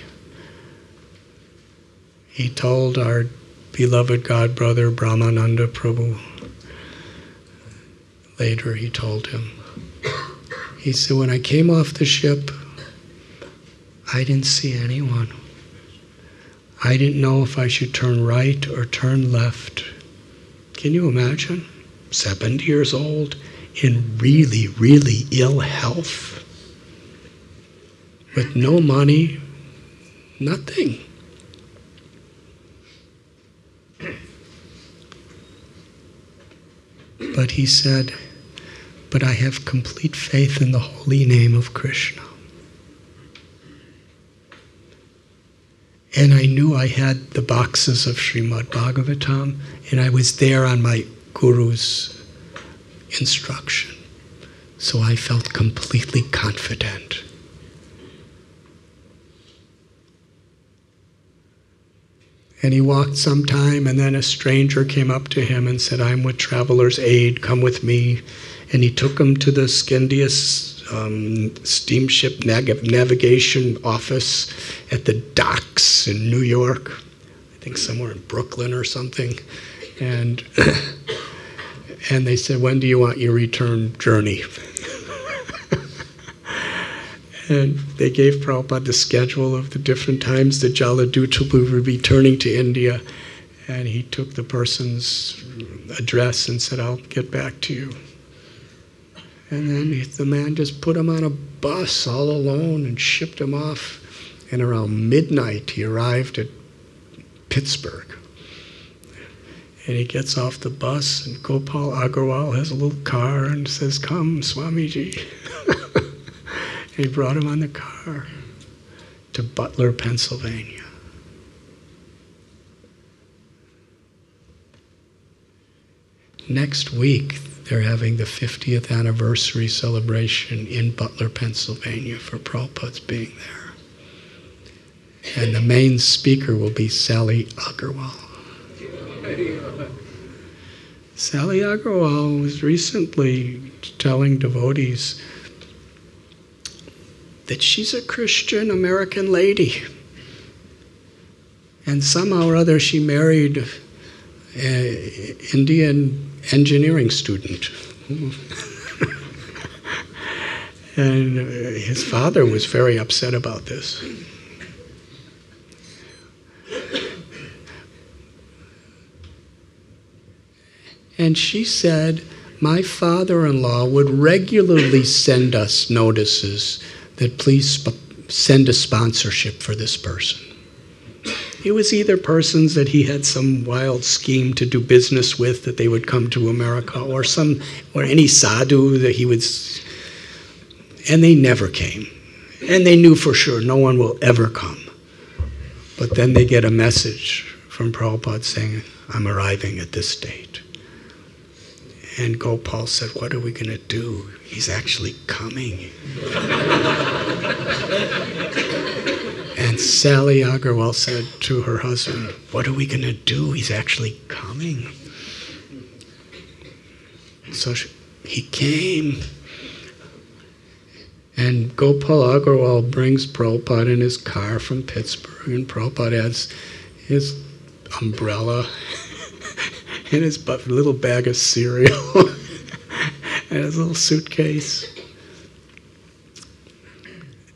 He told our beloved God brother Brahmananda Prabhu, later he told him, he said, when I came off the ship, I didn't see anyone. I didn't know if I should turn right or turn left. Can you imagine? 70 years old, in really, really ill health, with no money, nothing. But he said, but I have complete faith in the holy name of Krishna. And I knew I had the boxes of Srimad Bhagavatam, and I was there on my guru's instruction. So I felt completely confident. And he walked some time, and then a stranger came up to him and said, I'm with Traveler's Aid, come with me. And he took him to the Scindia's steamship navigation office at the docks in New York, I think somewhere in Brooklyn or something. And they said, when do you want your return journey? And they gave Prabhupada the schedule of the different times the Jaladuta would be returning to India. And he took the person's address and said, I'll get back to you. And then the man just put him on a bus all alone and shipped him off. And around midnight, he arrived at Pittsburgh. And he gets off the bus, and Gopal Agarwal has a little car and says, come, Swamiji. And he brought him on the car to Butler, Pennsylvania. Next week, they're having the 50th anniversary celebration in Butler, Pennsylvania for Prabhupada's being there. And the main speaker will be Sally Agarwal. Sally Agarwal was recently telling devotees that she's a Christian American lady. And somehow or other she married an Indian engineering student. And his father was very upset about this. And she said, my father-in-law would regularly send us notices that please send a sponsorship for this person. It was either persons that he had some wild scheme to do business with, that they would come to America, or any sadhu that he would, and they never came. And they knew for sure no one will ever come. But then they get a message from Prabhupada saying, I'm arriving at this date. And Gopal said, what are we going to do? He's actually coming. And Sally Agarwal said to her husband, what are we going to do? He's actually coming. So he came. And Gopal Agarwal brings Prabhupada in his car from Pittsburgh. And Prabhupada has his umbrella and his little bag of cereal and his little suitcase.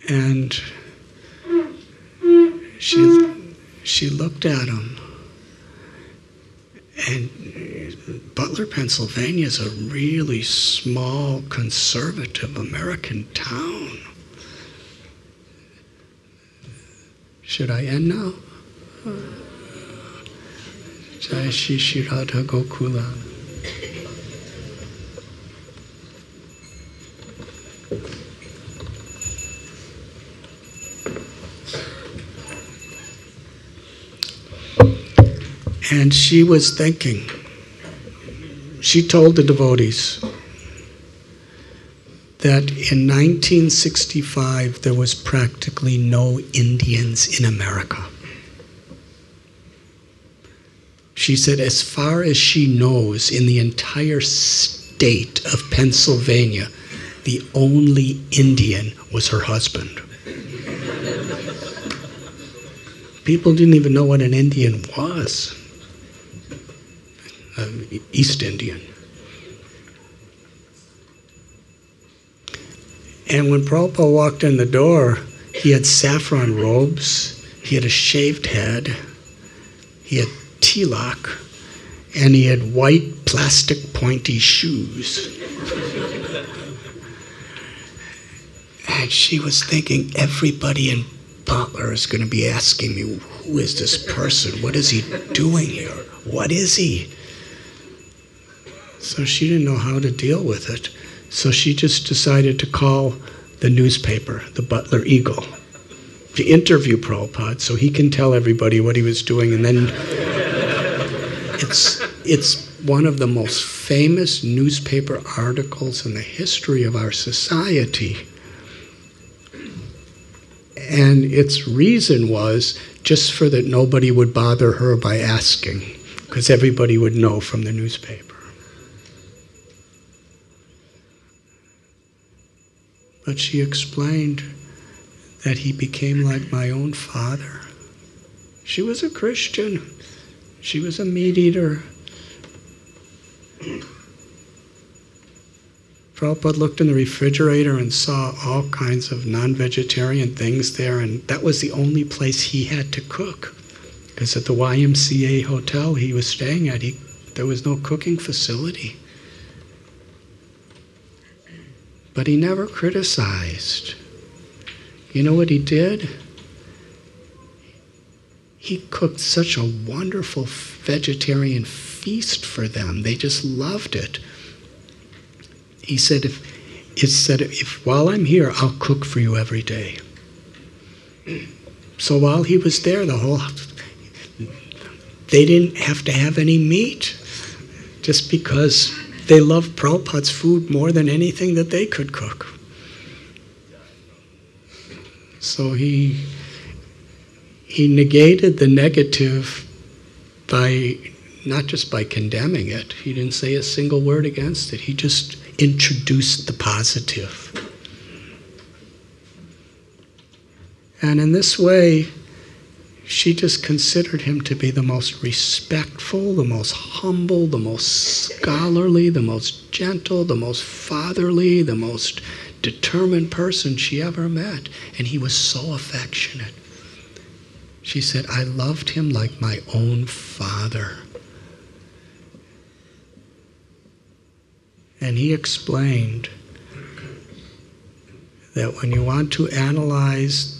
And she looked at him. And Butler, Pennsylvania is a really small, conservative American town. Should I end now? Jai Shri Radha Gokula. And she was thinking, she told the devotees that in 1965 there was practically no Indians in America. She said as far as she knows, in the entire state of Pennsylvania, the only Indian was her husband. People didn't even know what an Indian was. East Indian. And when Prabhupada walked in the door, he had saffron robes, he had a shaved head, he had tilak, and he had white plastic pointy shoes. And she was thinking, everybody in Butler is going to be asking me, who is this person? What is he doing here? What is he? So she didn't know how to deal with it. So she just decided to call the newspaper, the Butler Eagle, to interview Prabhupada so he can tell everybody what he was doing. And then it's one of the most famous newspaper articles in the history of our society. And its reason was just for that nobody would bother her by asking, because everybody would know from the newspaper. But she explained that he became like my own father. She was a Christian. She was a meat eater. Prabhupada looked in the refrigerator and saw all kinds of non-vegetarian things there, and that was the only place he had to cook. Because at the YMCA hotel he was staying at, there was no cooking facility. But he never criticized. You know what he did? He cooked such a wonderful vegetarian feast for them. They just loved it. He said, if while I'm here, I'll cook for you every day. So while he was there, they didn't have to have any meat, just because they loved Prabhupada's food more than anything that they could cook. So he negated the negative by, not just by condemning it. He didn't say a single word against it. He just introduced the positive. And in this way, she just considered him to be the most respectful, the most humble, the most scholarly, the most gentle, the most fatherly, the most determined person she ever met. And he was so affectionate. She said, I loved him like my own father. And he explained that when you want to analyze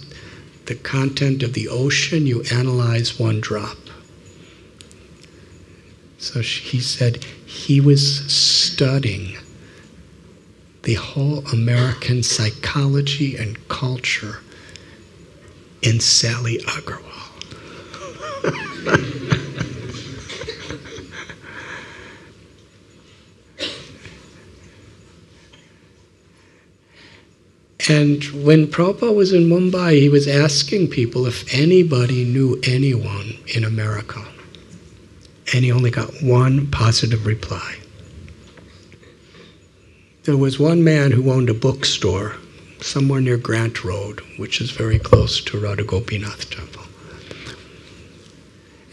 the content of the ocean, you analyze one drop. So he said he was studying the whole American psychology and culture in Sally Agarwal. And when Prabhupada was in Mumbai, he was asking people if anybody knew anyone in America. And he only got one positive reply. There was one man who owned a bookstore somewhere near Grant Road, which is very close to Radha Gopinath Temple.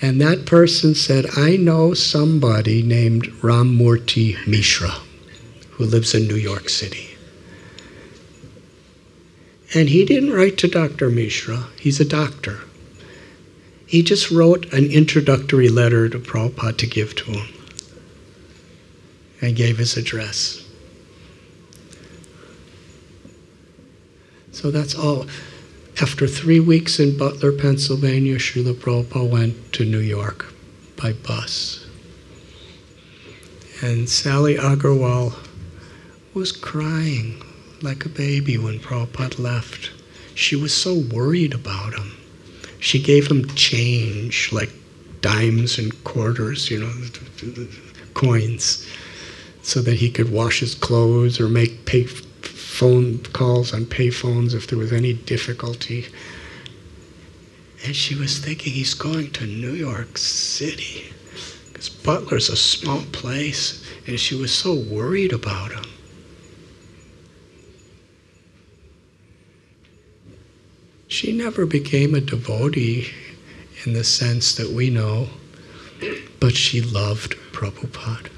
And that person said, I know somebody named Ramamurti Mishra who lives in New York City. And he didn't write to Dr. Mishra. He's a doctor. He just wrote an introductory letter to Prabhupada to give to him and gave his address. So that's all. After 3 weeks in Butler, Pennsylvania, Srila Prabhupada went to New York by bus. And Sally Agarwal was crying like a baby when Prabhupada left. She was so worried about him. She gave him change, like dimes and quarters, coins, so that he could wash his clothes or make phone calls on payphones if there was any difficulty. And she was thinking, he's going to New York City, because Butler's a small place, and she was so worried about him. She never became a devotee in the sense that we know, but she loved Prabhupada.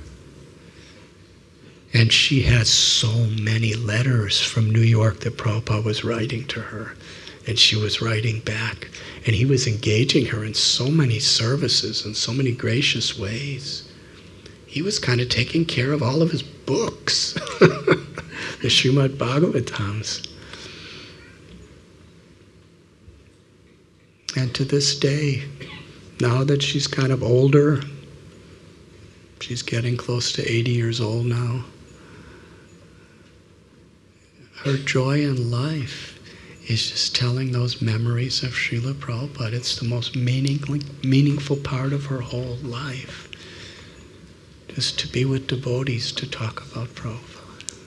And she has so many letters from New York that Prabhupada was writing to her, and she was writing back. And he was engaging her in so many services in so many gracious ways. He was kind of taking care of all of his books, the Srimad Bhagavatams. And to this day, now that she's kind of older, she's getting close to 80 years old now, her joy in life is just telling those memories of Srila Prabhupada. It's the most meaningful part of her whole life, just to be with devotees to talk about Prabhupada.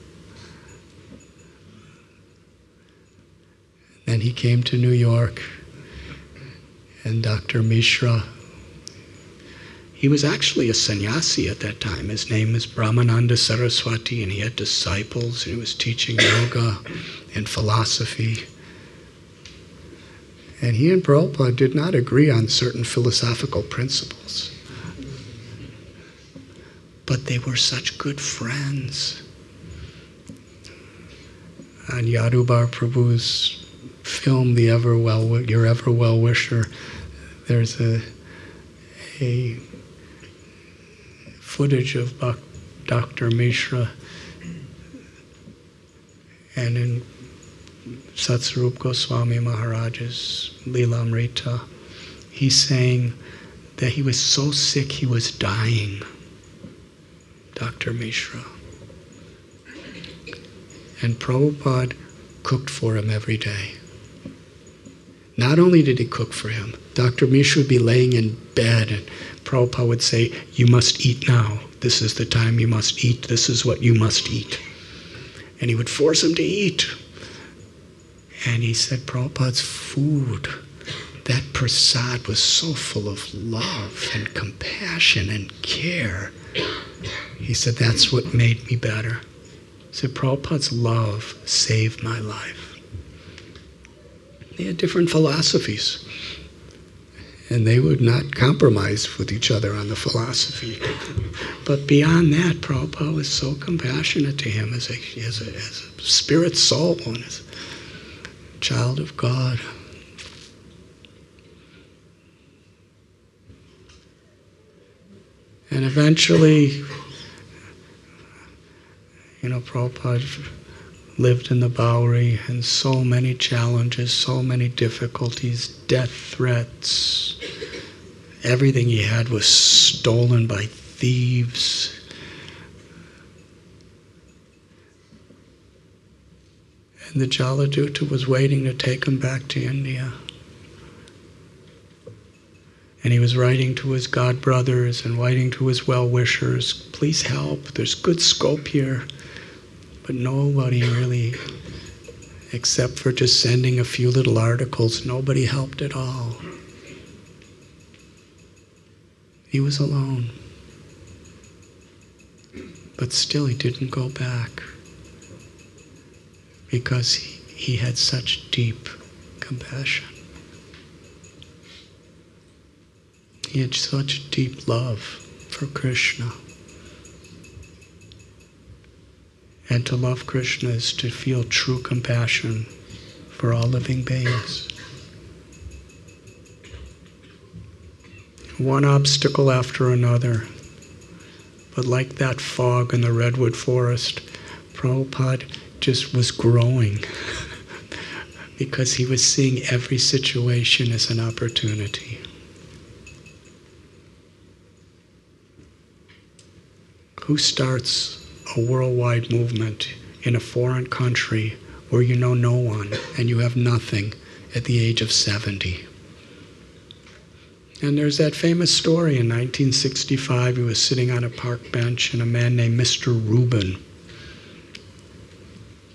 Then he came to New York, and Dr. Mishra, he was actually a sannyasi at that time. His name is Brahmananda Saraswati, and he had disciples, and he was teaching yoga and philosophy. And he and Prabhupada did not agree on certain philosophical principles. But they were such good friends. On Yadubar Prabhu's film, Your Ever Well Wisher, there's a footage of Dr. Mishra, and in Satsarup Goswami Maharaj's Leelamrita, he's saying that he was so sick he was dying, Dr. Mishra. And Prabhupada cooked for him every day. Not only did he cook for him, Dr. Mishra would be laying in bed and Prabhupada would say, you must eat now. This is the time you must eat. This is what you must eat. And he would force him to eat. And he said, Prabhupada's food, that prasad was so full of love and compassion and care. He said, that's what made me better. He said, Prabhupada's love saved my life. They had different philosophies, and they would not compromise with each other on the philosophy. But beyond that, Prabhupada was so compassionate to him as a spirit soul and as a child of God. And eventually, Prabhupada lived in the Bowery, and so many challenges, so many difficulties, death threats. Everything he had was stolen by thieves. And the Jaladuta was waiting to take him back to India. And he was writing to his god brothers and writing to his well-wishers, please help, there's good scope here. But nobody really, except for just sending a few little articles, nobody helped at all. He was alone. But still he didn't go back because he had such deep compassion. He had such deep love for Krishna. And to love Krishna is to feel true compassion for all living beings. One obstacle after another. But like that fog in the redwood forest, Prabhupada just was growing because he was seeing every situation as an opportunity. Who starts a worldwide movement in a foreign country where you know no one and you have nothing at the age of 70? And there's that famous story in 1965, he was sitting on a park bench and a man named Mr. Rubin.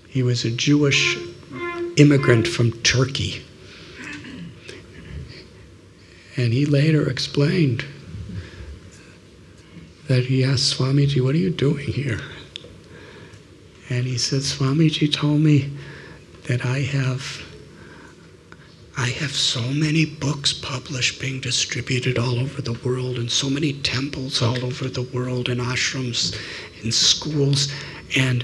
He was a Jewish immigrant from Turkey. And he later explained that he asked Swamiji, "What are you doing here?" And he said, "Swamiji told me that I have so many books published being distributed all over the world, and so many temples all over the world, and ashrams, and schools, and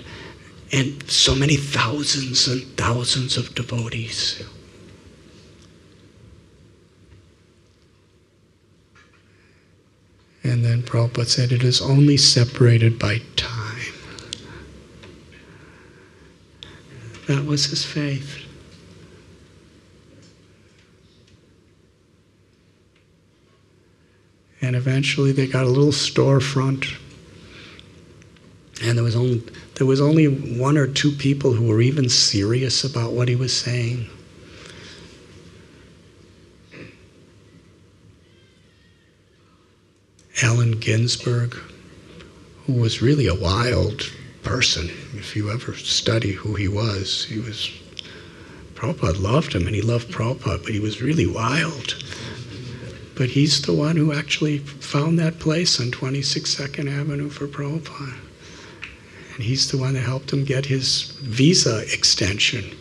so many thousands and thousands of devotees. And then Prabhupada said, "It is only separated by time." That was his faith. And eventually they got a little storefront, and there was only one or two people who were even serious about what he was saying. Allen Ginsberg, who was really a wild person. If you ever study who he was, Prabhupada loved him, and he loved Prabhupada, but he was really wild. But he's the one who actually found that place on 26 2nd Avenue for Prabhupada. And he's the one that helped him get his visa extension.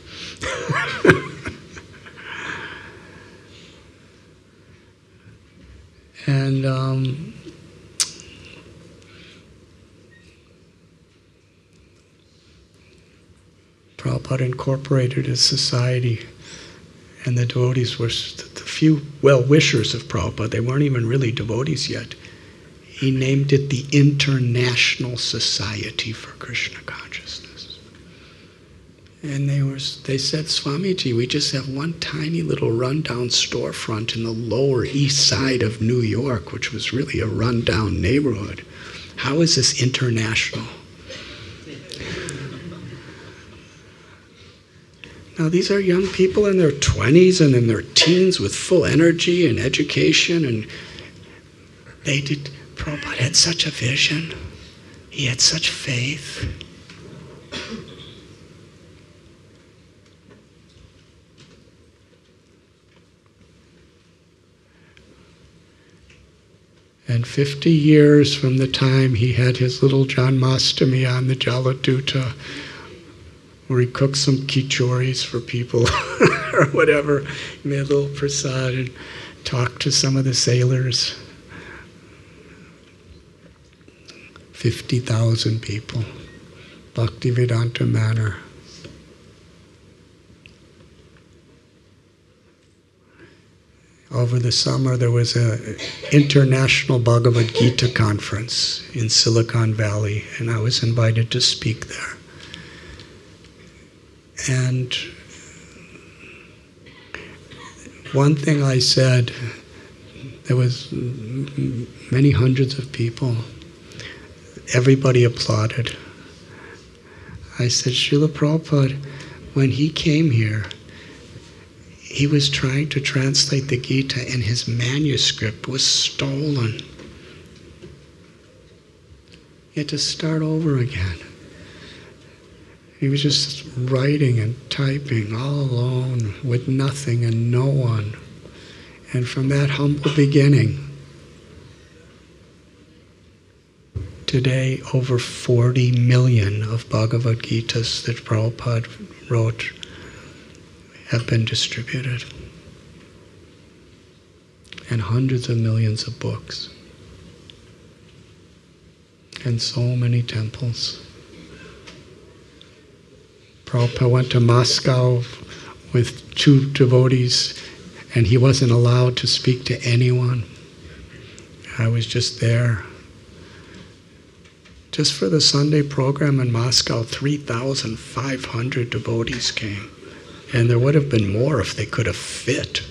And Prabhupada incorporated his society, and the devotees were the few well-wishers of Prabhupada. They weren't even really devotees yet. He named it the International Society for Krishna Consciousness. And they said, "Swamiji, we just have one tiny little rundown storefront in the Lower East Side of New York, which was really a rundown neighborhood. How is this international?" Now these are young people in their 20s and in their teens with full energy and education, and Prabhupada had such a vision. He had such faith. And 50 years from the time he had his little Janmastami on the Jaladuta, where he cooked some kichoris for people or whatever, he made a little prasad and talked to some of the sailors. 50,000 people, Bhaktivedanta Manor. Over the summer, there was an international Bhagavad Gita conference in Silicon Valley, and I was invited to speak there. And one thing I said, there was many hundreds of people. Everybody applauded. I said, "Srila Prabhupada, when he came here, he was trying to translate the Gita, and his manuscript was stolen. He had to start over again. He was just writing and typing all alone with nothing and no one. And from that humble beginning, today over 40 million of Bhagavad Gitas that Prabhupada wrote have been distributed. and hundreds of millions of books, and so many temples. Prabhupada went to Moscow with 2 devotees, and he wasn't allowed to speak to anyone. I was just there. Just for the Sunday program in Moscow, 3,500 devotees came. And there would have been more if they could have fit.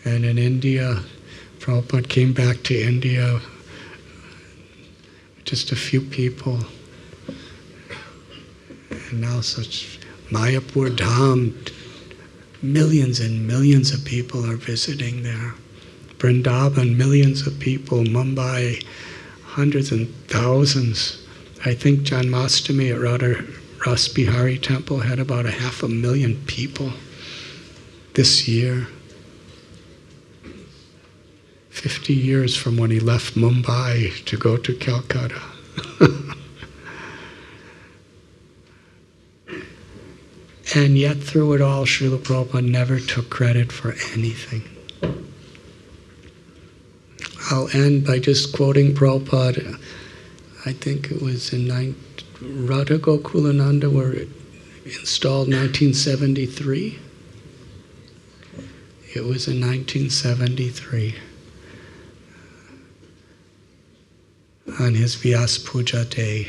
And in India, Prabhupada came back to India, just a few people. And now such Mayapur Dham, millions and millions of people are visiting there. Vrindavan, millions of people. Mumbai, hundreds and thousands. I think Janmashtami at Radha Ras Bihari Temple had about 500,000 people this year. 50 years from when he left Mumbai to go to Calcutta. And yet through it all, Srila Prabhupada never took credit for anything. I'll end by just quoting Prabhupada. I think it was in Radha Gokulananda were installed 1973. It was in 1973. On his Vyas Puja day,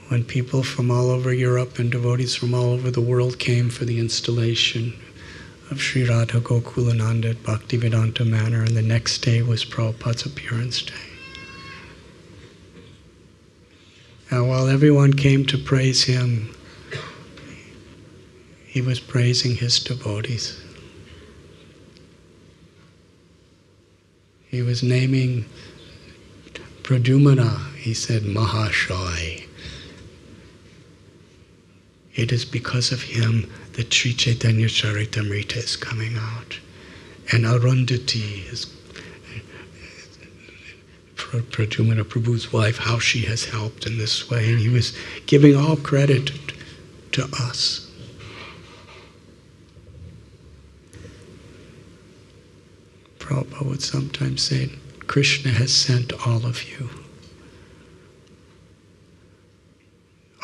when people from all over Europe and devotees from all over the world came for the installation of Sri Radha Gokulananda at Bhaktivedanta Manor, and the next day was Prabhupada's appearance day. Now, while everyone came to praise him, he was praising his devotees. He was naming Pradumana. He said, Mahashai. It is because of him that Sri Chaitanya Charitamrita is coming out. And Arundhati, his Pradumana Prabhu's wife, how she has helped in this way. And he was giving all credit to us. Prabhupada would sometimes say, Krishna has sent all of you.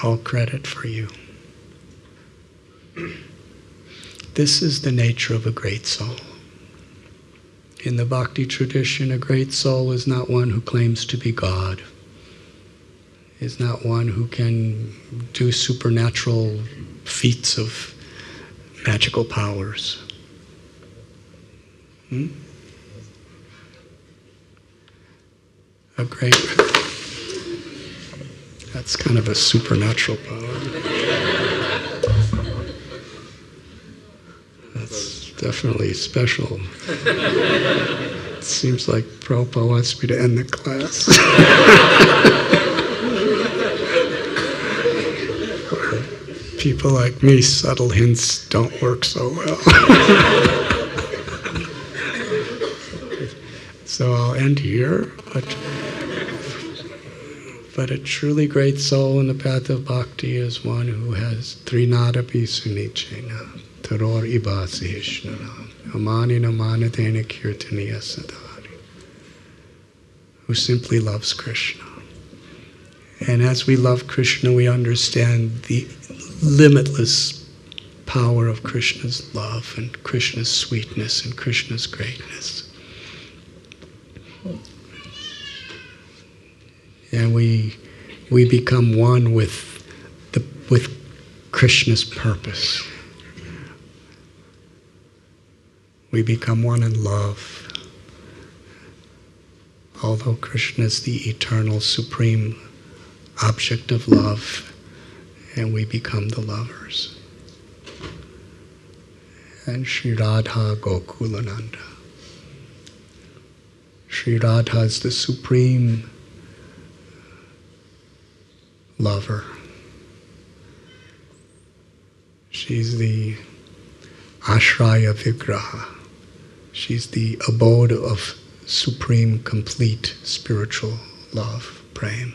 All credit for you. This is the nature of a great soul. In the bhakti tradition, a great soul is not one who claims to be God, is not one who can do supernatural feats of magical powers. A great... That's kind of a supernatural power. That's definitely special. It seems like Prabhupada wants me to end the class. People like me, subtle hints don't work so well. So I'll end here, but a truly great soul in the path of bhakti is one who has Trinadapi Sunichena, Taror Ibasihishnaram, Amani Namanatena Kirtaniya Sadhari, who simply loves Krishna. And as we love Krishna, we understand the limitless power of Krishna's love and Krishna's sweetness and Krishna's greatness. And we become one with Krishna's purpose. We become one in love. Although Krishna is the eternal, supreme object of love, and we become the lovers. And Sri Radha Gokulananda. Sri Radha is the supreme lover. She's the Ashraya Vigraha. She's the abode of supreme, complete spiritual love, prem.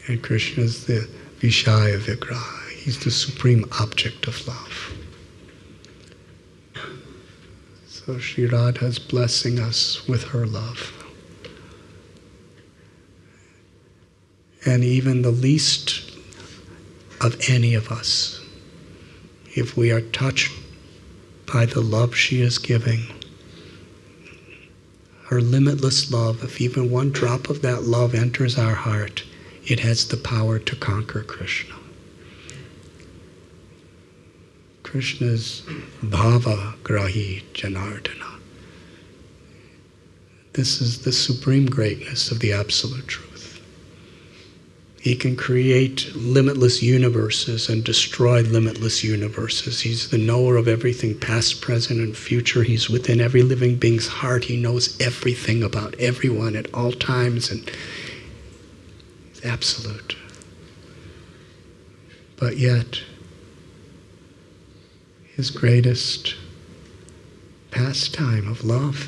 And Krishna is the Vishaya Vigraha. He's the supreme object of love. So Sri Radha is blessing us with her love. And even the least of any of us, if we are touched by the love she is giving, her limitless love, if even one drop of that love enters our heart, it has the power to conquer Krishna. Krishna's bhava grahi janardana. This is the supreme greatness of the absolute truth. He can create limitless universes and destroy limitless universes. He's the knower of everything, past, present, and future. He's within every living being's heart. He knows everything about everyone at all times, and he's absolute. But yet, his greatest pastime of love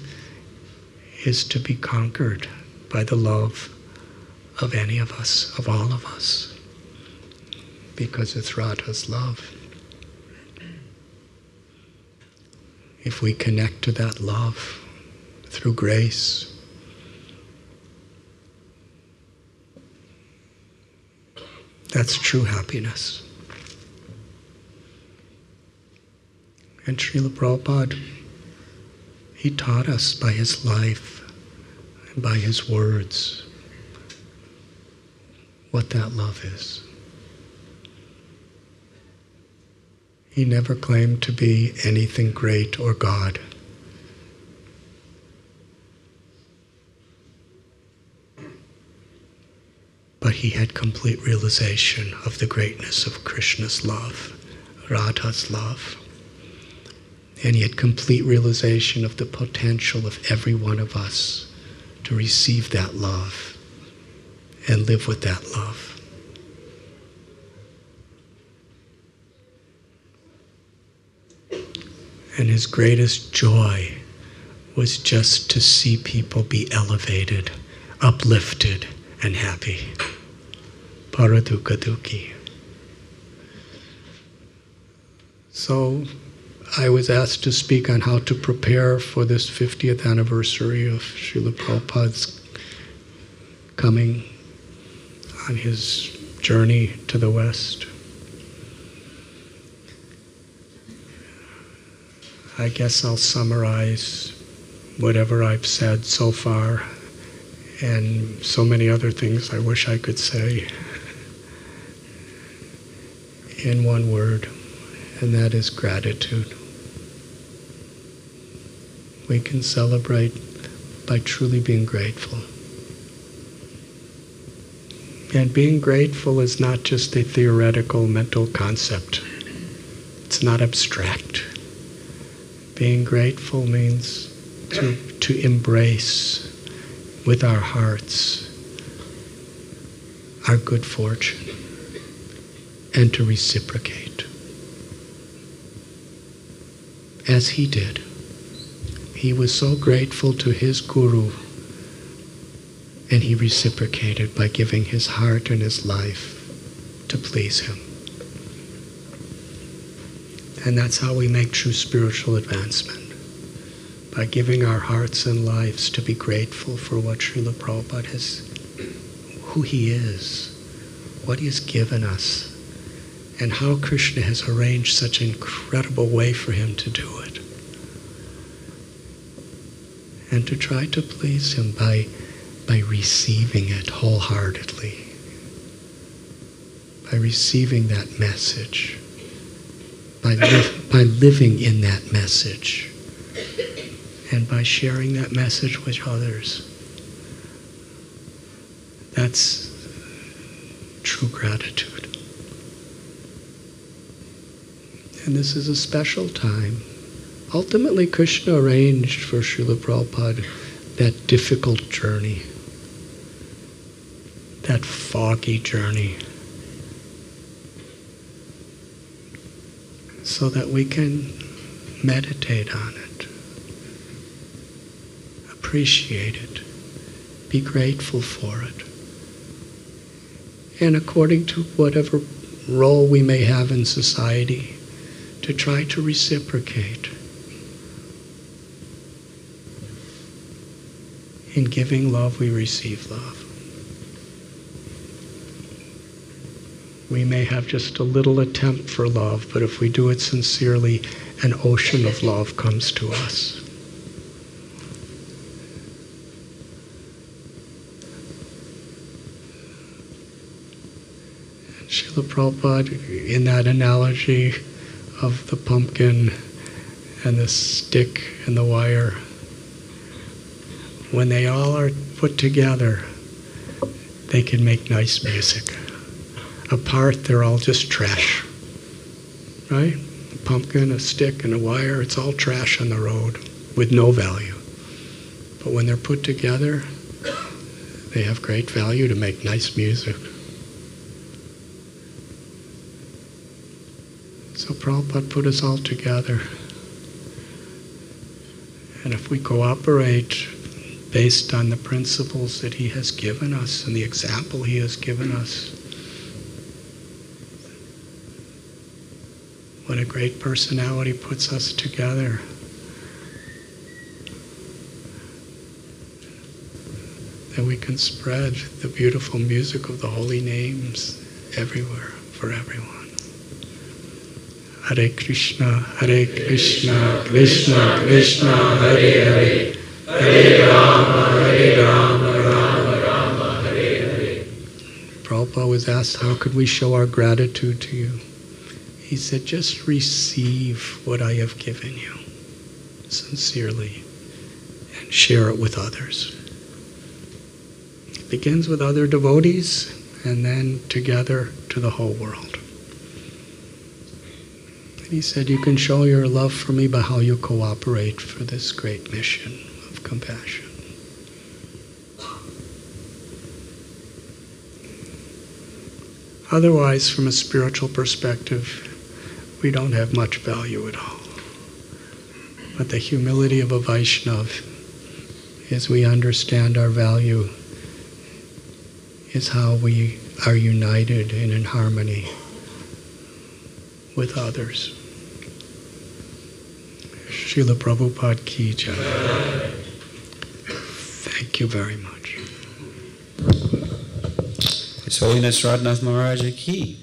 is to be conquered by the love of any of us, of all of us, because it's Radha's love. If we connect to that love through grace, that's true happiness. And Srila Prabhupada, he taught us by his life and by his words what that love is. He never claimed to be anything great or God. But he had complete realization of the greatness of Krishna's love, Radha's love. And he had complete realization of the potential of every one of us to receive that love and live with that love. And his greatest joy was just to see people be elevated, uplifted, and happy. Paradukkha dukhi. So I was asked to speak on how to prepare for this 50th anniversary of Srila Prabhupada's coming on his journey to the West. I guess I'll summarize whatever I've said so far, and so many other things I wish I could say, in one word, and that is gratitude. We can celebrate by truly being grateful. And being grateful is not just a theoretical mental concept. It's not abstract. Being grateful means to embrace with our hearts our good fortune and to reciprocate. As he did. He was so grateful to his guru, and he reciprocated by giving his heart and his life to please him. And that's how we make true spiritual advancement, by giving our hearts and lives to be grateful for what Srila Prabhupada has, who he is, what he has given us, and how Krishna has arranged such an incredible way for him to do it. And to try to please him by receiving it wholeheartedly, by receiving that message, by living in that message, and by sharing that message with others. That's true gratitude. And this is a special time. Ultimately, Krishna arranged for Srila Prabhupada that difficult journey, that foggy journey, so that we can meditate on it, appreciate it, be grateful for it, and according to whatever role we may have in society, to try to reciprocate In giving love, we receive love. We may have just a little attempt for love, but if we do it sincerely, an ocean of love comes to us. And Srila Prabhupada, in that analogy of the pumpkin and the stick and the wire, when they all are put together, they can make nice music. Apart, they're all just trash, right? A pumpkin, a stick, and a wire, it's all trash on the road with no value. But when they're put together, they have great value to make nice music. So Prabhupada put us all together. And if we cooperate based on the principles that he has given us and the example he has given us, when a great personality puts us together, then we can spread the beautiful music of the holy names everywhere, for everyone. Hare Krishna, Krishna Krishna, Hare Hare, Hare Rama, Rama Rama, Hare Hare. Prabhupada was asked, how could we show our gratitude to you? He said, just receive what I have given you sincerely and share it with others. It begins with other devotees and then together to the whole world. And he said, you can show your love for me by how you cooperate for this great mission of compassion. Otherwise, from a spiritual perspective, we don't have much value at all. But the humility of a Vaishnava, as we understand our value, is how we are united and in harmony with others. Srila Prabhupada Ki Jai. Thank you very much. His Holiness Radhanath Maharaj Ki.